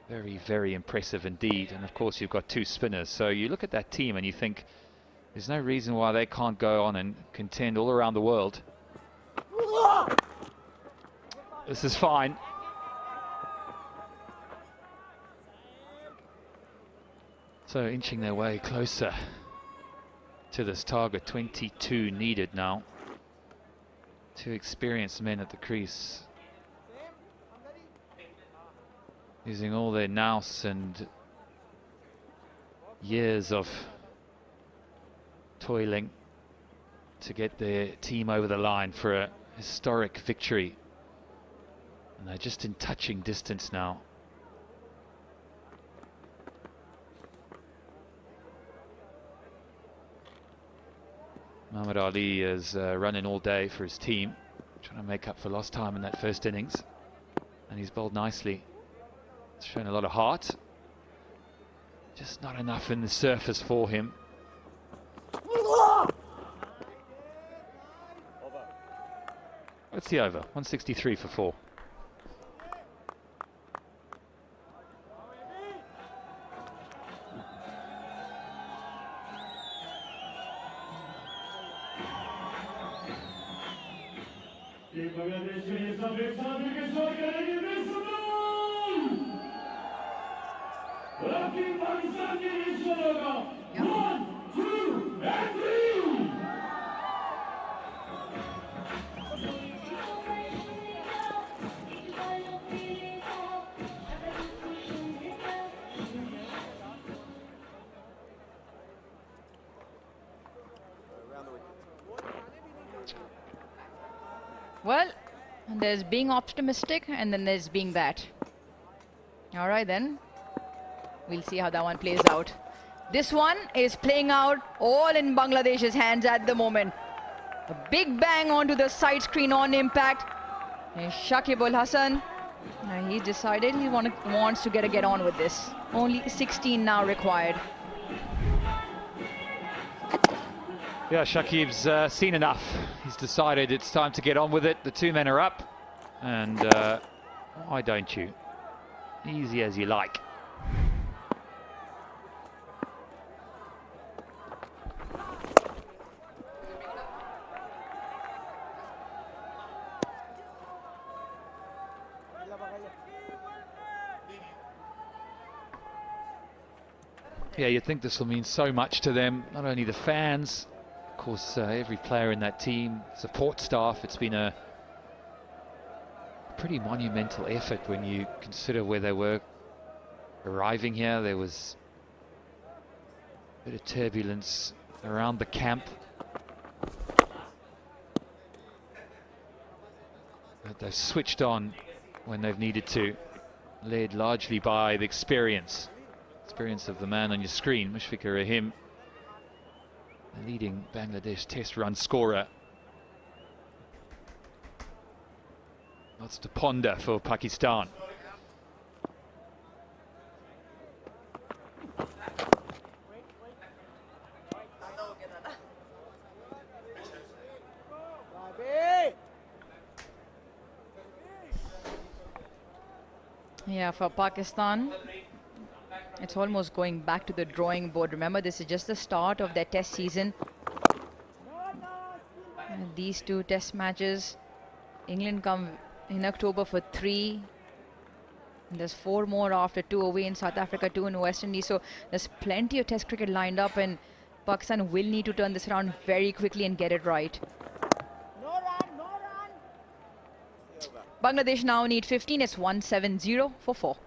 very, very impressive indeed. And of course you've got 2 spinners, so you look at that team and you think there's no reason why they can't go on and contend all around the world. This is fine. So inching their way closer to this target. 22 needed now. 2 experienced men at the crease, using all their nous and years of toiling to get their team over the line for a historic victory. And they're just in touching distance now. Muhammad Ali is running all day for his team, trying to make up for lost time in that first innings. And he's bowled nicely. It's shown a lot of heart. Just not enough in the surface for him. What's the over? 163 for 4. combination होगा 1, 2 and 3. Well, there's being optimistic and then there's being that. All right then. We'll see how that one plays out. This one is playing out all in Bangladesh's hands at the moment. A big bang onto the side screen on impact. And Shakib Al Hasan, he decided he wants to get on with this. Only 16 now required. Yeah, Shakib's seen enough. He's decided it's time to get on with it. The two men are up. And why don't you? Easy as you like. Yeah, you'd think this will mean so much to them, not only the fans, of course, every player in that team, support staff. It's been a pretty monumental effort when you consider where they were arriving here. There was a bit of turbulence around the camp. But they've switched on when they've needed to, led largely by the experience of the man on your screen, Mushfiqur Rahim, the leading Bangladesh test run scorer. Lots to ponder for Pakistan. Yeah, for Pakistan, it's almost going back to the drawing board. Remember, this is just the start of their test season. And these two test matches, England come in October for 3. And there's 4 more after, 2 away in South Africa, 2 in West Indies. So there's plenty of test cricket lined up, and Pakistan will need to turn this around very quickly and get it right. Bangladesh now need 15. It's 170 for 4.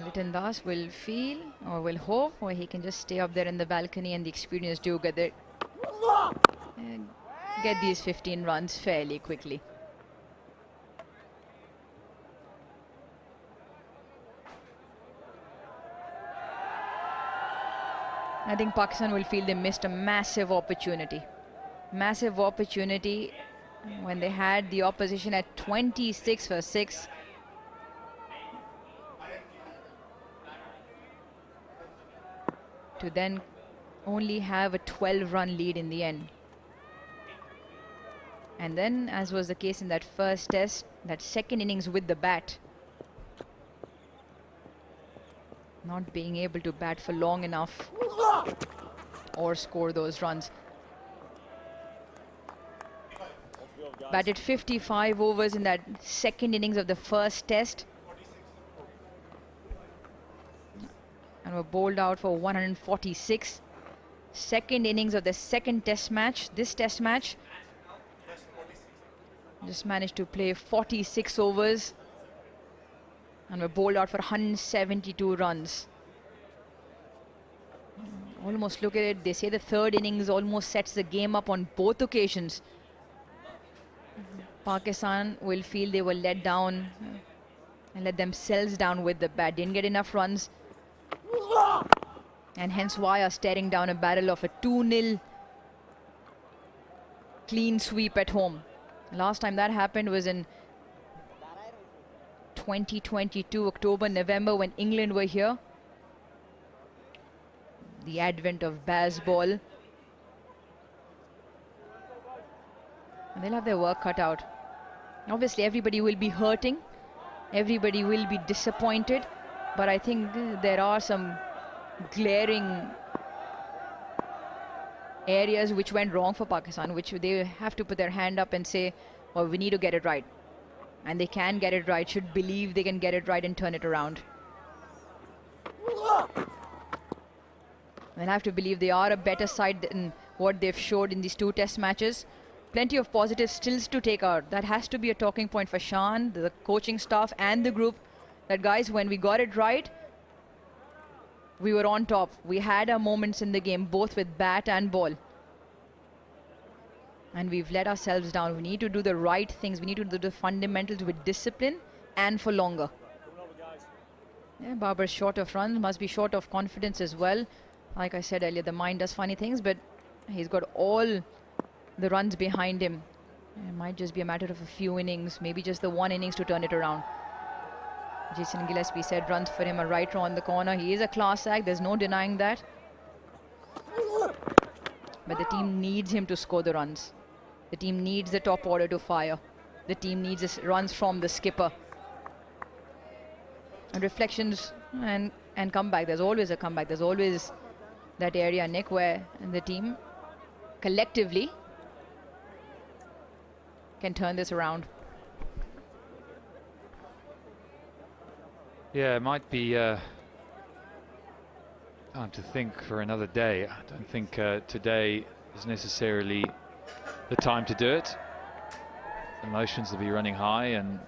Liton Das will feel, or will hope, or he can just stay up there in the balcony, and the experience do get there, get these 15 runs fairly quickly. I think Pakistan will feel they missed a massive opportunity. Massive opportunity when they had the opposition at 26 for 6. To then only have a 12-run lead in the end. And then, as was the case in that first test, that second innings with the bat, not being able to bat for long enough or score those runs. Batted 55 overs in that second innings of the first test, and were bowled out for 146. Second innings of the second test match, this test match, just managed to play 46 overs and were bowled out for 172 runs. Almost look at it, they say the third innings almost sets the game up on both occasions. Pakistan will feel they were let down and let themselves down with the bat. Didn't get enough runs, and hence why are staring down a barrel of a 2-0 clean sweep at home. Last time that happened was in 2022, October, November, when England were here. The advent of Bazball. And they'll have their work cut out. Obviously, everybody will be hurting. Everybody will be disappointed. But I think there are some glaring areas which went wrong for Pakistan, which they have to put their hand up and say, well, we need to get it right. And they can get it right, should believe they can get it right and turn it around. They'll have to believe they are a better side than what they've showed in these 2 test matches. Plenty of positive stills to take out. That has to be a talking point for Shan, the coaching staff and the group. That guys, when we got it right, we were on top. We had our moments in the game, both with bat and ball. And we've let ourselves down. We need to do the right things. We need to do the fundamentals with discipline and for longer. Yeah, Babar's short of runs, must be short of confidence as well. Like I said earlier, the mind does funny things, but he's got all the runs behind him. It might just be a matter of a few innings, maybe just the 1 innings to turn it around. Jason Gillespie said runs for him are right around the corner. He is a class act, there's no denying that. But the team needs him to score the runs. The team needs the top order to fire. The team needs runs from the skipper. And reflections and comeback. There's always a comeback. There's always that area, Nick, where the team collectively can turn this around. Yeah, it might be time to think for another day. I don't think today is necessarily the time to do it. Emotions will be running high and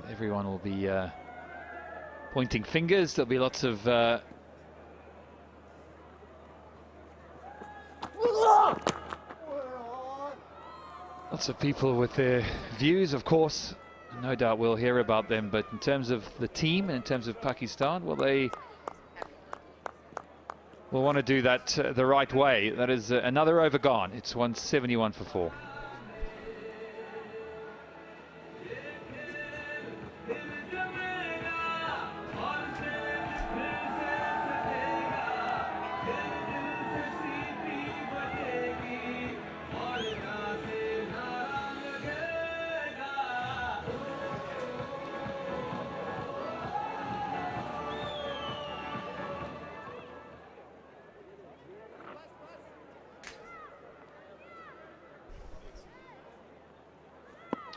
everyone will be pointing fingers. There'll be lots of people with their views, of course. No doubt we'll hear about them, but in terms of the team and in terms of Pakistan, well, they will want to do that the right way. That is another over gone. It's 171 for 4.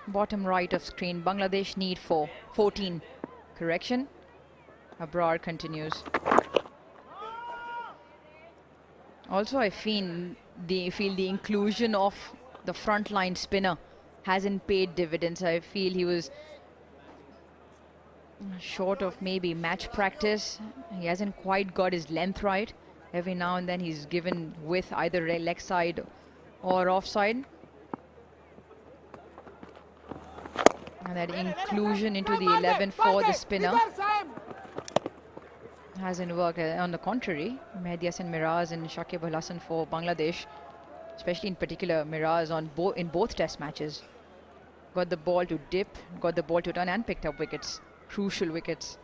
Bottom right of screen, Bangladesh need 14. Correction. Abrar continues. Also, I feel the inclusion of the frontline spinner hasn't paid dividends. I feel he was short of maybe match practice. He hasn't quite got his length right. Every now and then he's given with either leg side or offside. And that inclusion into the 11 for the spinner hasn't worked. On the contrary, Mehdi Hasan Miraz and Shakib Al Hasan for Bangladesh, especially in particular Miraz in both test matches, got the ball to dip, got the ball to turn and picked up wickets, crucial wickets.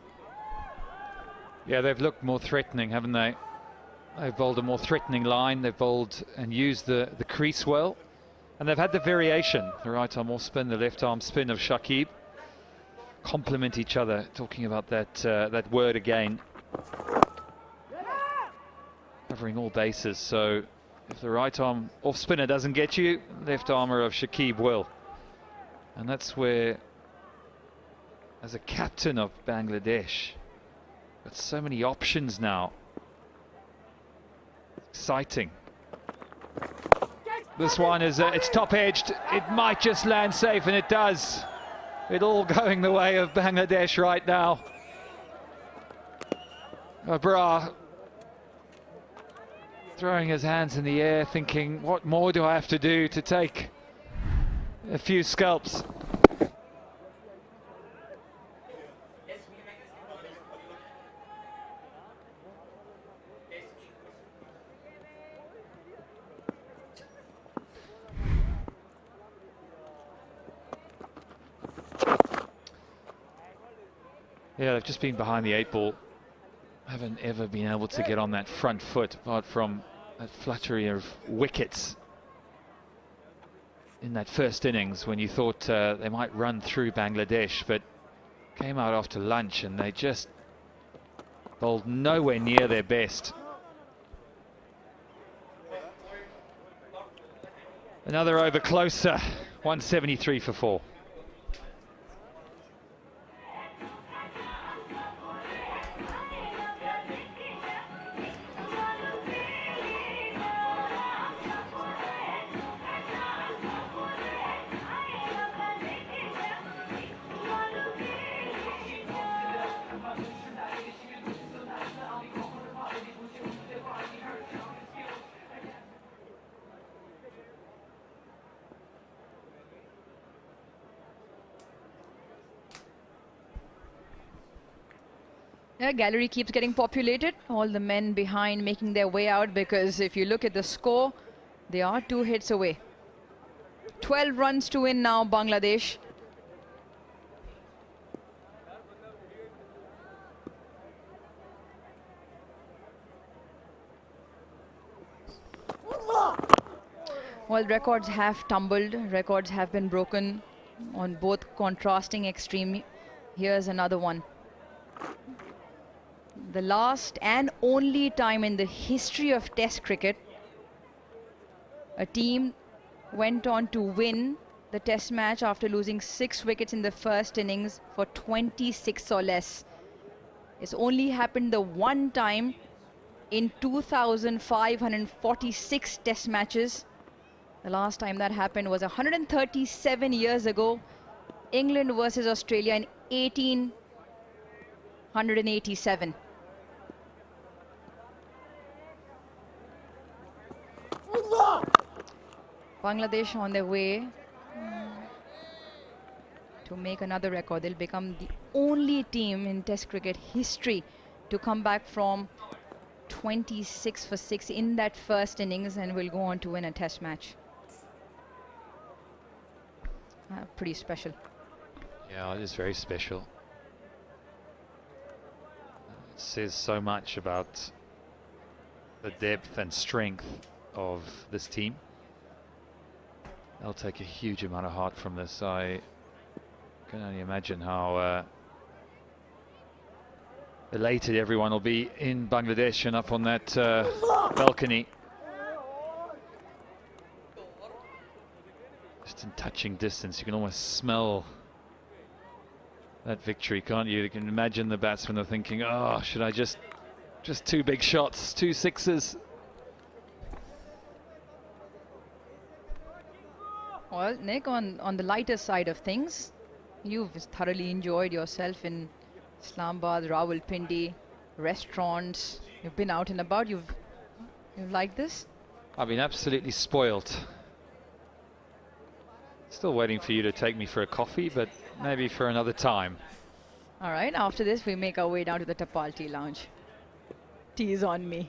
Yeah, they've looked more threatening, haven't they? They've bowled a more threatening line. They've bowled and used the crease well. And they've had the variation, the right arm off spin, the left arm spin of Shakib. Complement each other, talking about that word again. Covering all bases, so if the right arm off spinner doesn't get you, left armour of Shakib will. And that's where, as a captain of Bangladesh, got so many options now. Exciting. This one is, it's top edged, it might just land safe, and it does. It all going the way of Bangladesh right now. Abrar throwing his hands in the air, thinking, what more do I have to do to take a few scalps? Yeah, they've just been behind the 8 ball. Haven't ever been able to get on that front foot, apart from that fluttery of wickets in that first innings when you thought they might run through Bangladesh, but came out after lunch and they just bowled nowhere near their best. Another over closer, 173 for 4. Yeah, gallery keeps getting populated. All the men behind making their way out, because if you look at the score, they are 2 hits away. 12 runs to win now, Bangladesh. Well, records have tumbled, records have been broken on both contrasting extreme. Here's another one. The last and only time in the history of Test cricket a team went on to win the Test match after losing 6 wickets in the first innings for 26 or less. It's only happened the one time in 2,546 Test matches. The last time that happened was 137 years ago, England versus Australia in 1887. Bangladesh on their way to make another record. They'll become the only team in Test cricket history to come back from 26 for 6 in that first innings and will go on to win a Test match. Pretty special. Yeah, it is very special. It says so much about the depth and strength of this team. They'll take a huge amount of heart from this. I can only imagine how elated everyone will be in Bangladesh and up on that balcony. Just in touching distance, you can almost smell that victory, can't you? You can imagine the batsmen are thinking, oh, should I just 2 big shots, 2 sixes. Well, Nick, on the lighter side of things, you've thoroughly enjoyed yourself in Islamabad, Rawalpindi, restaurants. You've been out and about. You've liked this? I've been absolutely spoilt. Still waiting for you to take me for a coffee, but maybe for another time. All right, after this, we make our way down to the Tapal Tea Lounge. Tea is on me.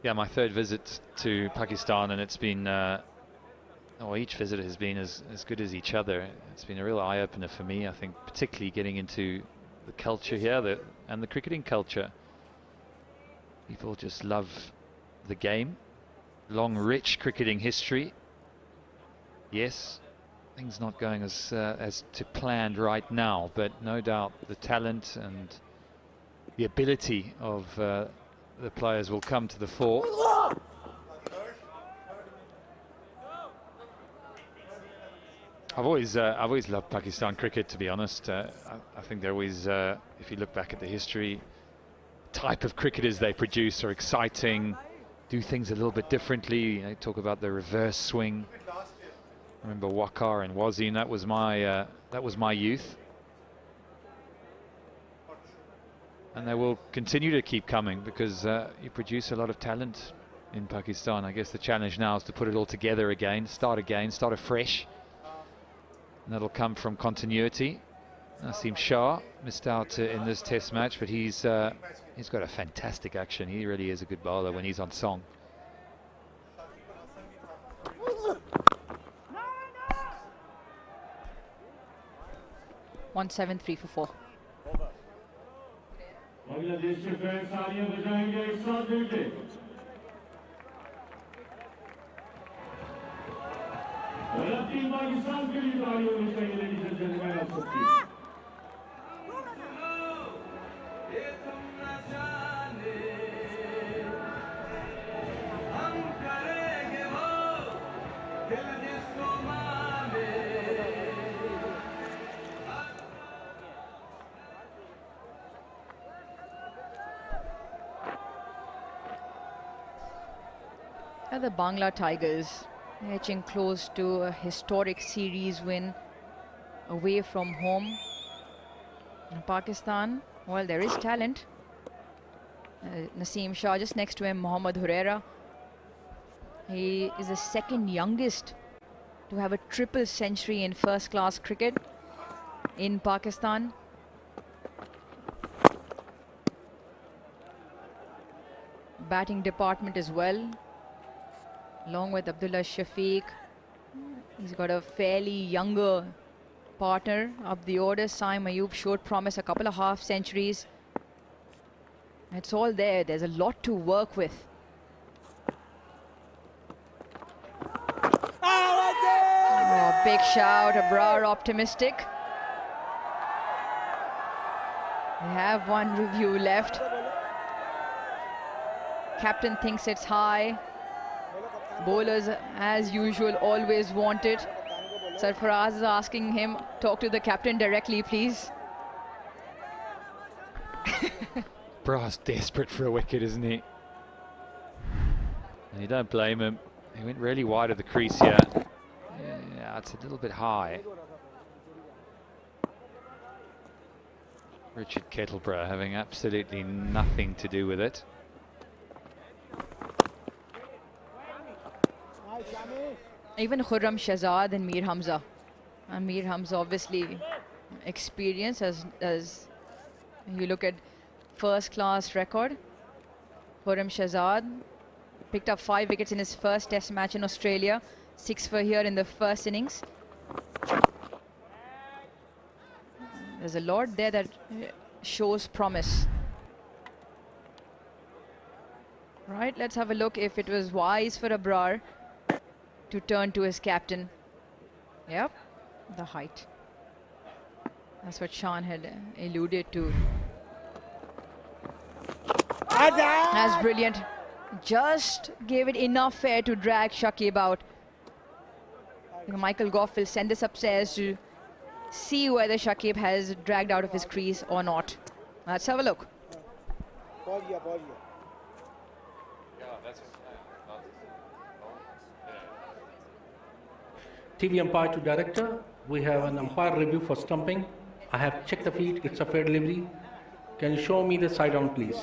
Yeah, my 3rd visit to Pakistan, and it's been, each visit has been as good as each other. It's been a real eye-opener for me, I think, particularly getting into the culture here and the cricketing culture. People just love the game. Long, rich cricketing history. Yes, things not going as to planned right now, but no doubt the talent and the ability of the players will come to the fore. I've always loved Pakistan cricket, to be honest. I think they're always, if you look back at the history, type of cricketers they produce are exciting, do things a little bit differently. They talk about the reverse swing. I remember Waqar and Wasim. That was my youth. And they will continue to keep coming because you produce a lot of talent in Pakistan. I guess the challenge now is to put it all together again, start afresh. And that'll come from continuity. Naseem Shah missed out in this test match, but he's got a fantastic action. He really is a good bowler when he's on song. One 7-3 for 4. Bangladesh के fans तालियां बजाएंगे एक साथ मिलके और अब team Pakistan के लिए तालियां होनी चाहिए लेडीज एंड जेंटलमैन आप सबकी The Bangla Tigers edging close to a historic series win away from home. In Pakistan, well, there is talent. Naseem Shah just next to him, Mohammad Huraira. He is the second youngest to have a triple century in first class cricket in Pakistan. Batting department as well, along with Abdullah Shafiq. He's got a fairly younger partner up the order. Saim Ayub showed promise, a couple of half centuries. It's all there. There's a lot to work with. Oh, big shout. Abrar optimistic. We have one review left. Captain thinks it's high. Bowlers, as usual, always want it. Sarfaraz is asking him, talk to the captain directly, please. Bra's desperate for a wicket, isn't he? And you don't blame him. He went really wide of the crease here. Yeah, it's a little bit high. Richard Kettleborough having absolutely nothing to do with it. Even Khurram Shahzad and Mir Hamza. And Mir Hamza obviously experience as you look at first class record. Khurram Shahzad picked up 5 wickets in his first test match in Australia. 6 for here in the first innings. There's a lot there that shows promise. Right, let's have a look if it was wise for Abrar to turn to his captain. Yep, the height. That's what Sean had alluded to. That's brilliant. Just gave it enough air to drag Shakib out. Michael Goff will send this upstairs to see whether Shakib has dragged out of his crease or not. Let's have a look. TV umpire to director. We have an umpire review for stumping. I have checked the feet. It's a fair delivery. Can you show me the side down, please?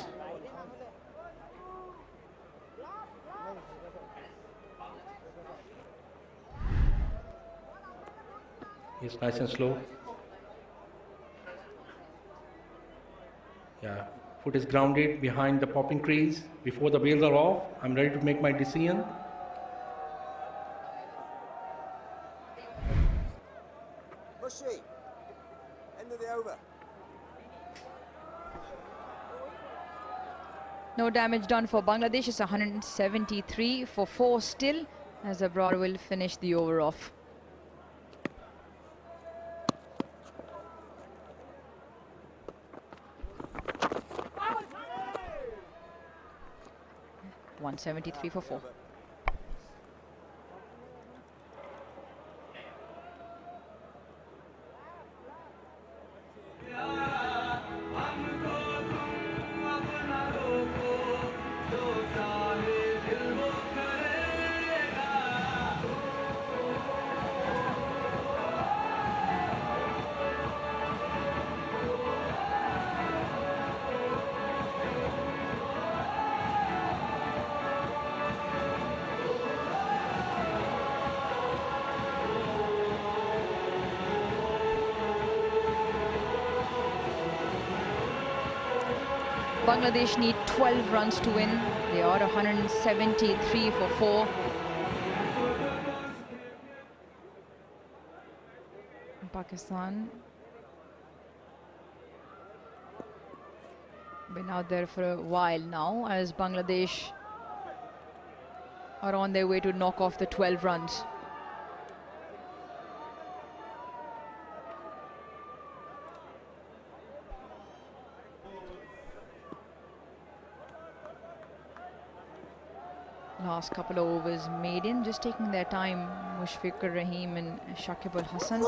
Yes, nice and slow. Yeah, foot is grounded behind the popping crease. Before the bails are off, I'm ready to make my decision. End of the over. No damage done for Bangladesh. It's 173 for 4 still, as Abrar will finish the over off. .173 for 4. Bangladesh need 12 runs to win. They are 173 for 4. Pakistan been out there for a while now, as Bangladesh are on their way to knock off the 12 runs. Last couple of overs made in, just taking their time, Mushfiqur Rahim and Shakib Al Hasan. A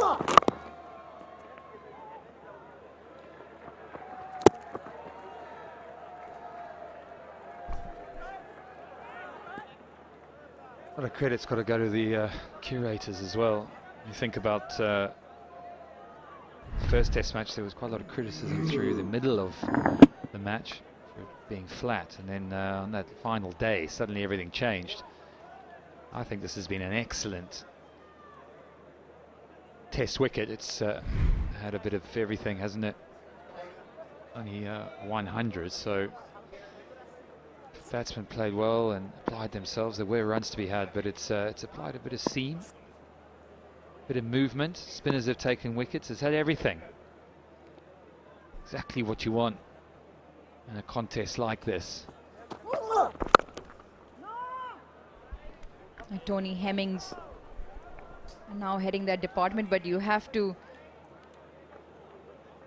lot of credit's got to go to the curators as well. You think about the first test match, there was quite a lot of criticism through the middle of the match for being flat, and then on that final day suddenly everything changed. I think this has been an excellent test wicket. It's had a bit of everything, hasn't it? Only 100, so batsmen played well and applied themselves. There were runs to be had, but it's applied a bit of seam, a bit of movement. Spinners have taken wickets. It's had everything. Exactly what you want in a contest like this. And Tony Hemmings now heading that department, but you have to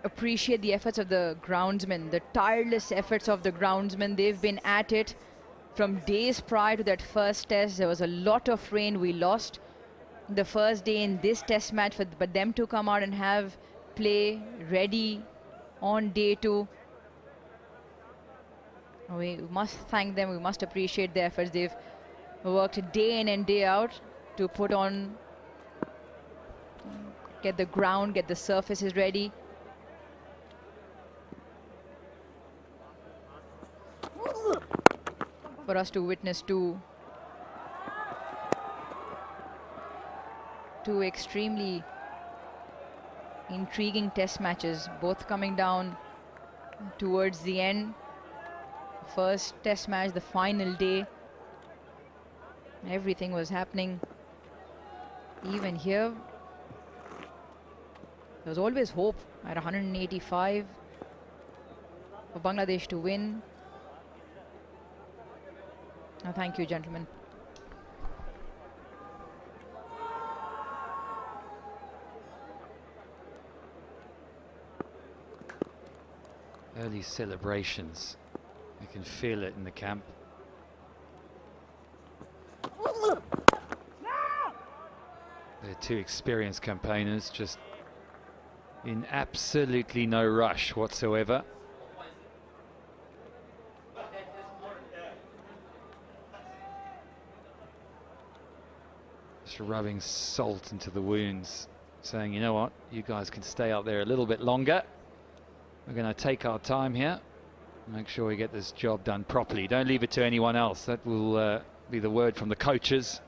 appreciate the efforts of the groundsmen, the tireless efforts of the groundsmen. They've been at it from days prior to that first test. There was a lot of rain. We lost the first day in this test match, but them to come out and have play ready on day 2. We must thank them. We must appreciate their efforts. They've worked day in and day out to put on, get the ground, get the surfaces ready. For us to witness two extremely intriguing test matches, both coming down towards the end. First test match, the final day, everything was happening. Even here, there was always hope at 185 for Bangladesh to win. Thank you, gentlemen. Early celebrations. You can feel it in the camp. They're two experienced campaigners, just in absolutely no rush whatsoever. Just rubbing salt into the wounds, saying, you know what, you guys can stay out there a little bit longer. We're going to take our time here, make sure we get this job done properly. Don't leave it to anyone else. That will be the word from the coaches.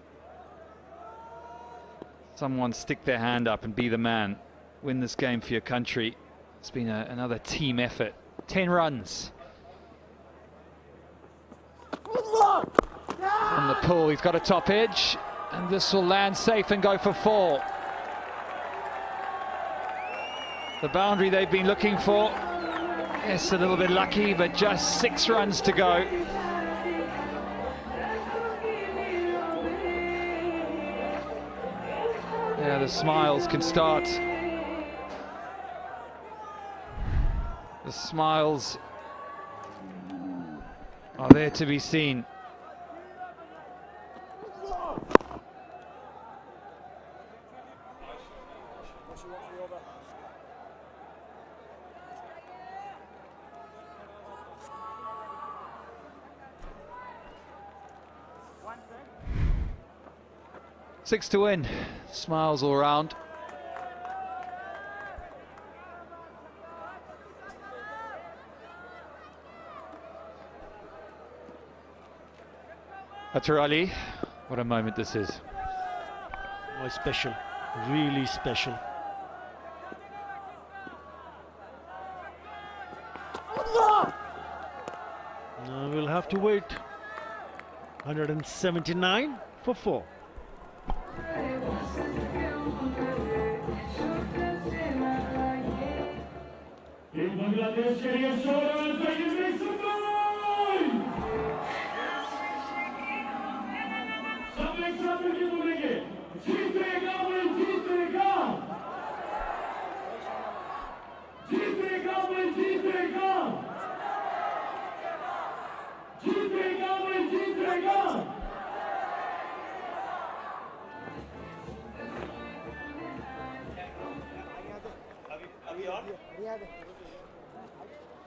Someone stick their hand up and be the man. Win this game for your country. It's been another team effort. 10 runs. From the pull, he's got a top edge, and this will land safe and go for 4. The boundary they've been looking for. Yes, a little bit lucky, but just 6 runs to go. Yeah, the smiles can start. The smiles are there to be seen. Six to win. Smiles all round. Atar Ali, what a moment this is. Oh, special, really special. to wait. 179 for 4. In Bangladesh getting a short on taking makes some noise! सब एक साथ मिलकर बोलेंगे जीतेगा वही जीतेगा जीतेगा वही जीतेगा जीतेगा वही जीतेगा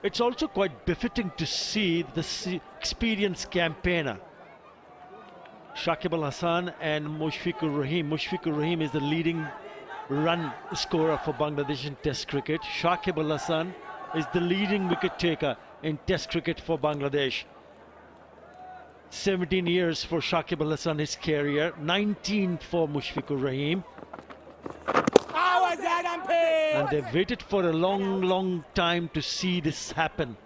It's also quite befitting to see the experienced campaigner Shakib Al Hasan and Mushfiqur Rahim. Mushfiqur Rahim is the leading run scorer for Bangladesh in Test cricket. Shakib Al Hasan is the leading wicket taker in Test cricket for Bangladesh. 17 years for Shakib Al Hasan, his career, 19 for Mushfiqur Rahim. And they've waited for a long time to see this happen.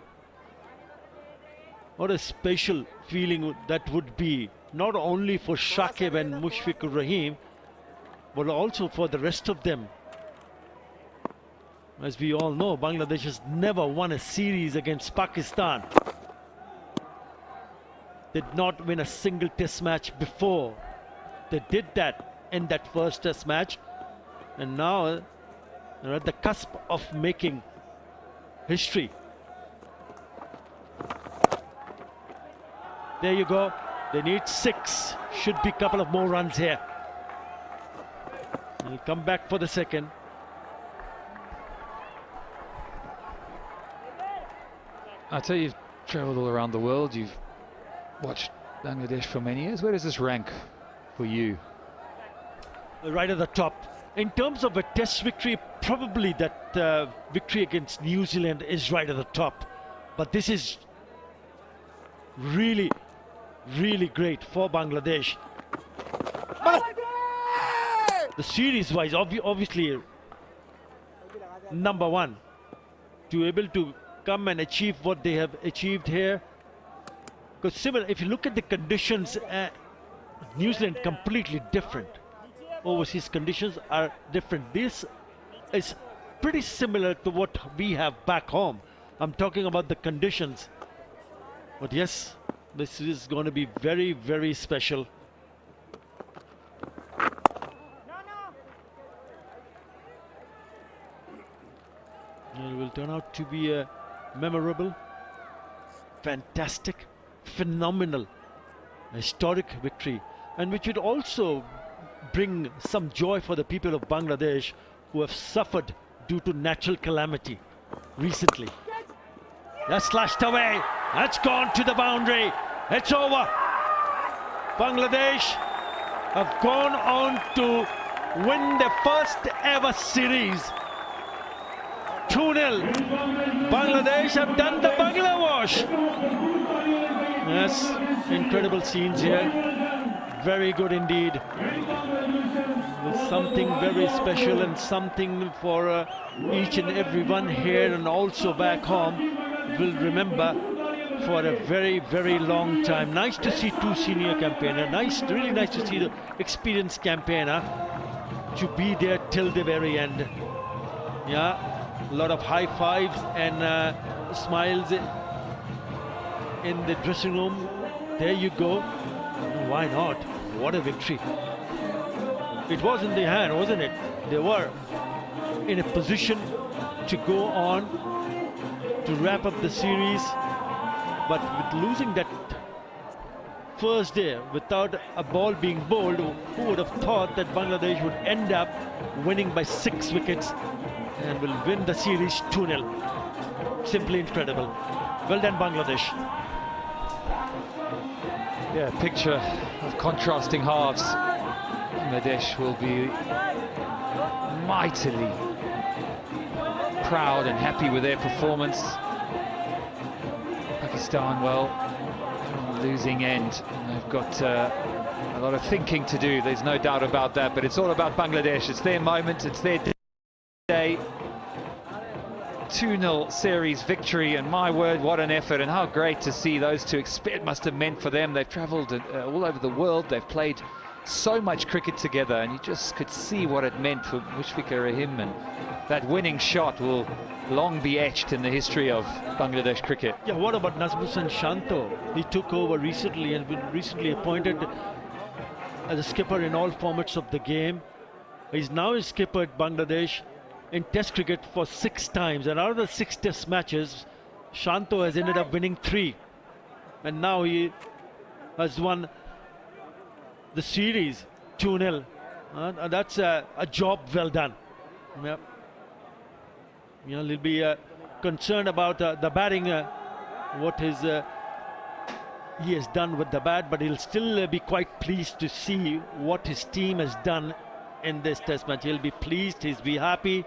What a special feeling that would be, not only for Shakib and Mushfiqur Rahim, but also for the rest of them. As we all know, Bangladesh has never won a series against Pakistan. They did not win a single test match before. They did that in that first test match, and now they're at the cusp of making history. There you go. They need 6. Should be a couple of more runs here. He'll come back for the second. I tell you, you've travelled all around the world. You've watched Bangladesh for many years. Where does this rank for you? Right at the top. In terms of a test victory, probably that victory against New Zealand is right at the top. But this is really great for Bangladesh. The series wise, obviously number one, to able to come and achieve what they have achieved here. Because similar, if you look at the conditions, New Zealand completely different. Overseas conditions are different. This is pretty similar to what we have back home. I'm talking about the conditions. But yes, this is going to be very special. It will turn out to be a memorable, fantastic, phenomenal, historic victory, and which would also bring some joy for the people of Bangladesh who have suffered due to natural calamity recently. That's slashed away. That's gone to the boundary. It's over. Bangladesh have gone on to win their first ever series. 2-0. Bangladesh have done the Bangla wash. Yes, incredible scenes here. Very good indeed. Something very special and something for each and every one here and also back home will remember for a very long time. Nice to see two senior campaigners. Really nice to see the experienced campaigner to be there till the very end. Yeah, a lot of high fives and smiles in the dressing room. There you go. Why not? What a victory. It was in their hand, wasn't it? They were in a position to go on to wrap up the series, but with losing that first day without a ball being bowled, who would have thought that Bangladesh would end up winning by 6 wickets and will win the series 2-0. Simply incredible. Well done, Bangladesh. Yeah, picture of contrasting halves. Bangladesh will be mightily proud and happy with their performance. Pakistan, well, on the losing end. They've got a lot of thinking to do, there's no doubt about that, but it's all about Bangladesh. It's their moment, it's their day 2-0 series victory, and my word, what an effort, and how great to see those two. It must have meant for them. They've travelled all over the world. They've played so much cricket together, and you just could see what it meant for Mushfiqur Rahim, and that winning shot will long be etched in the history of Bangladesh cricket. Yeah, what about Nazmuhsen Shanto? He took over recently and been recently appointed as a skipper in all formats of the game. He's now a skipper at Bangladesh in Test cricket for 6 times, and out of the 6 Test matches, Shanto has ended up winning 3, and now he has won the series 2-0. And that's a job well done. Yeah. You know, he'll be concerned about the batting, what he has done with the bat, but he'll still be quite pleased to see what his team has done in this Test match. He'll be pleased, he'll be happy,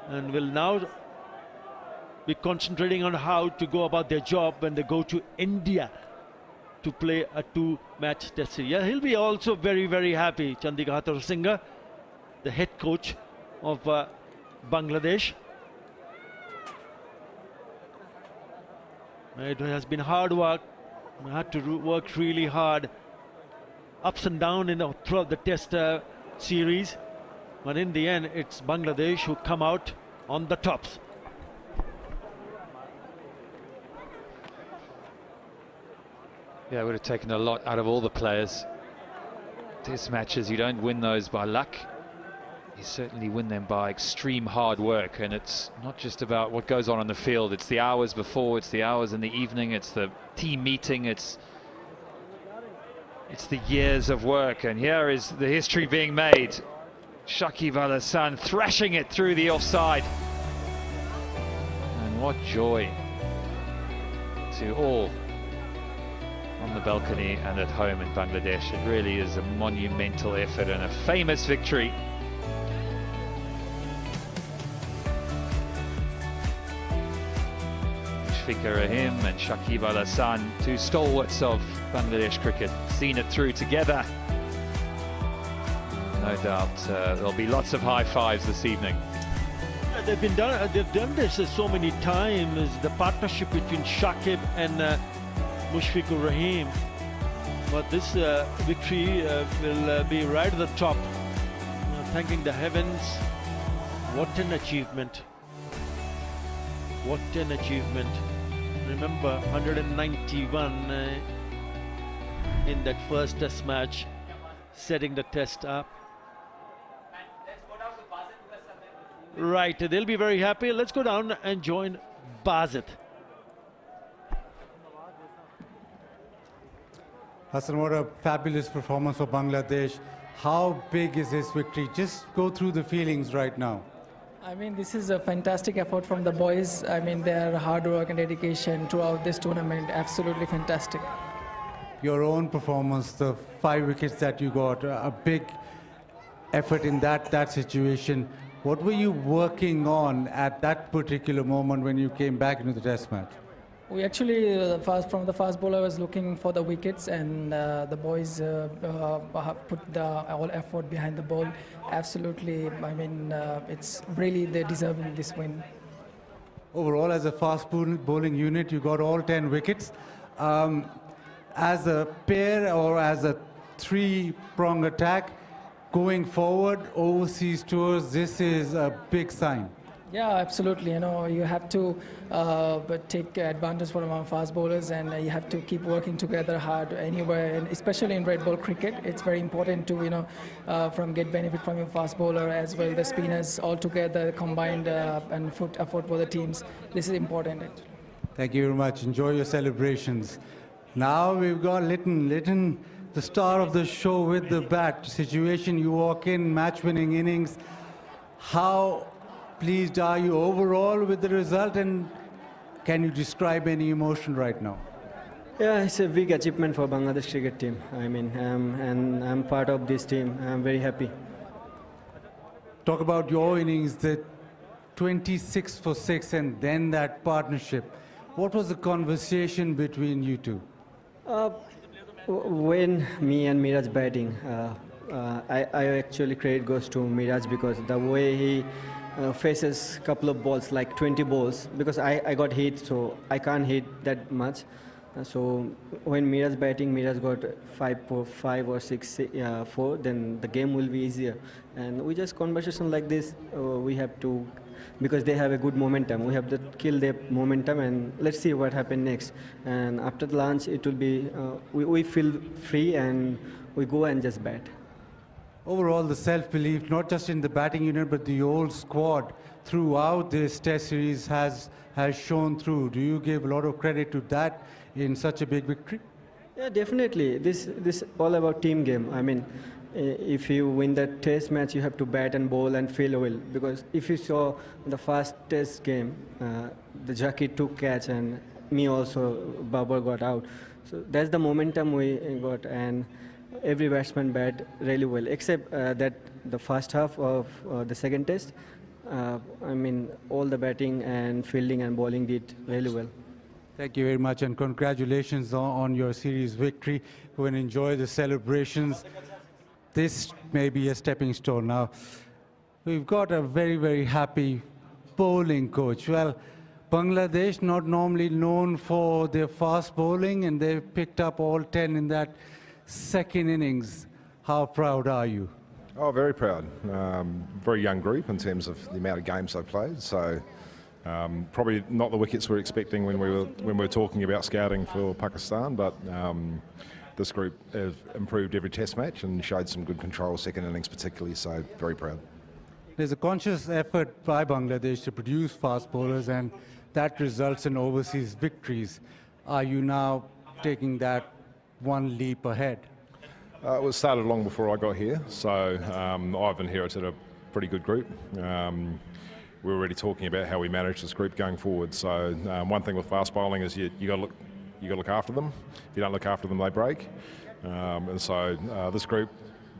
and will now be concentrating on how to go about their job when they go to India to play a 2-match Test series. Yeah, he'll be also very, very happy. Chandika Hathurusingha, the head coach of Bangladesh. It has been hard work. We had to work really hard, ups and downs throughout the Test series, but in the end, it's Bangladesh who come out on the tops. Yeah, it would have taken a lot out of all the players. Test matches, you don't win those by luck. You certainly win them by extreme hard work, and it's not just about what goes on the field. It's the hours before, it's the hours in the evening, it's the team meeting, it's the years of work. And here is the history being made. Shakib Al Hasan thrashing it through the offside. And what joy to all on the balcony and at home in Bangladesh. It really is a monumental effort and a famous victory. Mushfiqur Rahim and Shakib Al Hasan, 2 stalwarts of Bangladesh cricket, seen it through together. No doubt there'll be lots of high fives this evening. They've done this so many times, the partnership between Shakib and Mushfiqur Rahim. But this victory will be right at the top. Thanking the heavens. What an achievement. What an achievement. Remember, 191 in that first Test match, setting the Test up. Right, they'll be very happy. Let's go down and join Basit. Hassan, what a fabulous performance for Bangladesh. How big is this victory? Just go through the feelings right now. I mean, this is a fantastic effort from the boys. I mean, their hard work and dedication throughout this tournament, absolutely fantastic. Your own performance, the 5 wickets that you got, a big effort in that situation. What were you working on at that particular moment when you came back into the Test match? We actually, from the fast bowler, was looking for the wickets, and the boys put the all effort behind the ball. Absolutely, I mean, it's really they deserving this win. Overall, as a fast bowling unit, you got all 10 wickets. As a pair or as a 3-prong attack, going forward, overseas tours, this is a big sign. Yeah, absolutely. You know, you have to take advantage from our fast bowlers, and you have to keep working together hard anywhere, and especially in red ball cricket. It's very important to, you know, get benefit from your fast bowler as well, the spinners all together combined and put effort for the teams. This is important. Thank you very much. Enjoy your celebrations. Now we've got Litton, the star of the show with the bat. Situation, you walk in, match-winning innings. How pleased are you overall with the result, and can you describe any emotion right now? Yeah, it's a big achievement for Bangladesh cricket team. I mean, and I'm part of this team. I'm very happy. Talk about your innings, the 26 for 6, and then that partnership. What was the conversation between you two? When me and Miraj batting, I actually credit goes to Miraj, because the way he faces a couple of balls, like 20 balls, because I got hit, so I can't hit that much. So when Miraj batting, Miraj got 5 or 6, 4, then the game will be easier. And we just conversation like this, we have to, because they have a good momentum, we have to kill their momentum and let's see what happens next. And after the lunch, it will be, we feel free and we go and just bat. Overall, the self-belief, not just in the batting unit, but the whole squad throughout this Test series has shown through. Do you give a lot of credit to that in such a big victory? Yeah, definitely. This all about team game. I mean, if you win that Test match, you have to bat and bowl and feel well. Because if you saw the first Test game, the Jackie took catch and me also, Babar got out. So that's the momentum we got, and every batsman bat really well, except that the first half of the second Test. I mean, all the batting and fielding and bowling did really well. Thank you very much, and congratulations on your series victory. Go and enjoy the celebrations. This may be a stepping stone. Now, we've got a very, very happy bowling coach. Well, Bangladesh, not normally known for their fast bowling, and they've picked up all 10 in that second innings. How proud are you? Oh, very proud. Very young group in terms of the amount of games they've played. So probably not the wickets we're expecting when we were talking about scouting for Pakistan, but this group have improved every Test match and showed some good control second innings particularly. So very proud. There's a conscious effort by Bangladesh to produce fast bowlers, and that results in overseas victories. Are you now taking that one leap ahead? It was started long before I got here, so I've inherited a pretty good group. We're already talking about how we manage this group going forward. So one thing with fast bowling is you got to look after them. If you don't look after them, they break. And so this group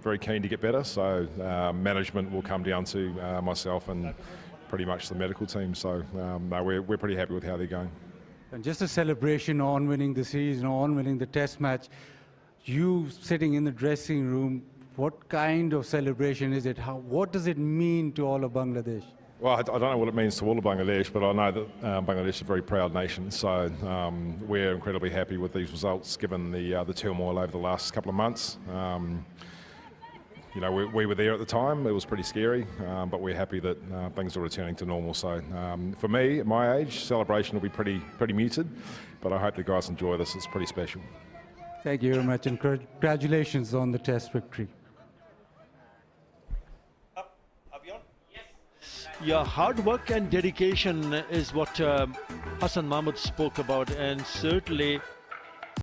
very keen to get better. So management will come down to myself and pretty much the medical team. So no, we're pretty happy with how they're going. And just a celebration on winning the series, on winning the Test match. You sitting in the dressing room, what kind of celebration is it? What does it mean to all of Bangladesh? Well, I don't know what it means to all of Bangladesh, but I know that Bangladesh is a very proud nation. So we're incredibly happy with these results, given the turmoil over the last couple of months. You know, we were there at the time. It was pretty scary, but we're happy that things are returning to normal. So for me, at my age, celebration will be pretty muted, but I hope the guys enjoy this. It's pretty special. Thank you very much, and congratulations on the Test victory. Yeah, hard work and dedication is what Hassan Mahmood spoke about, and certainly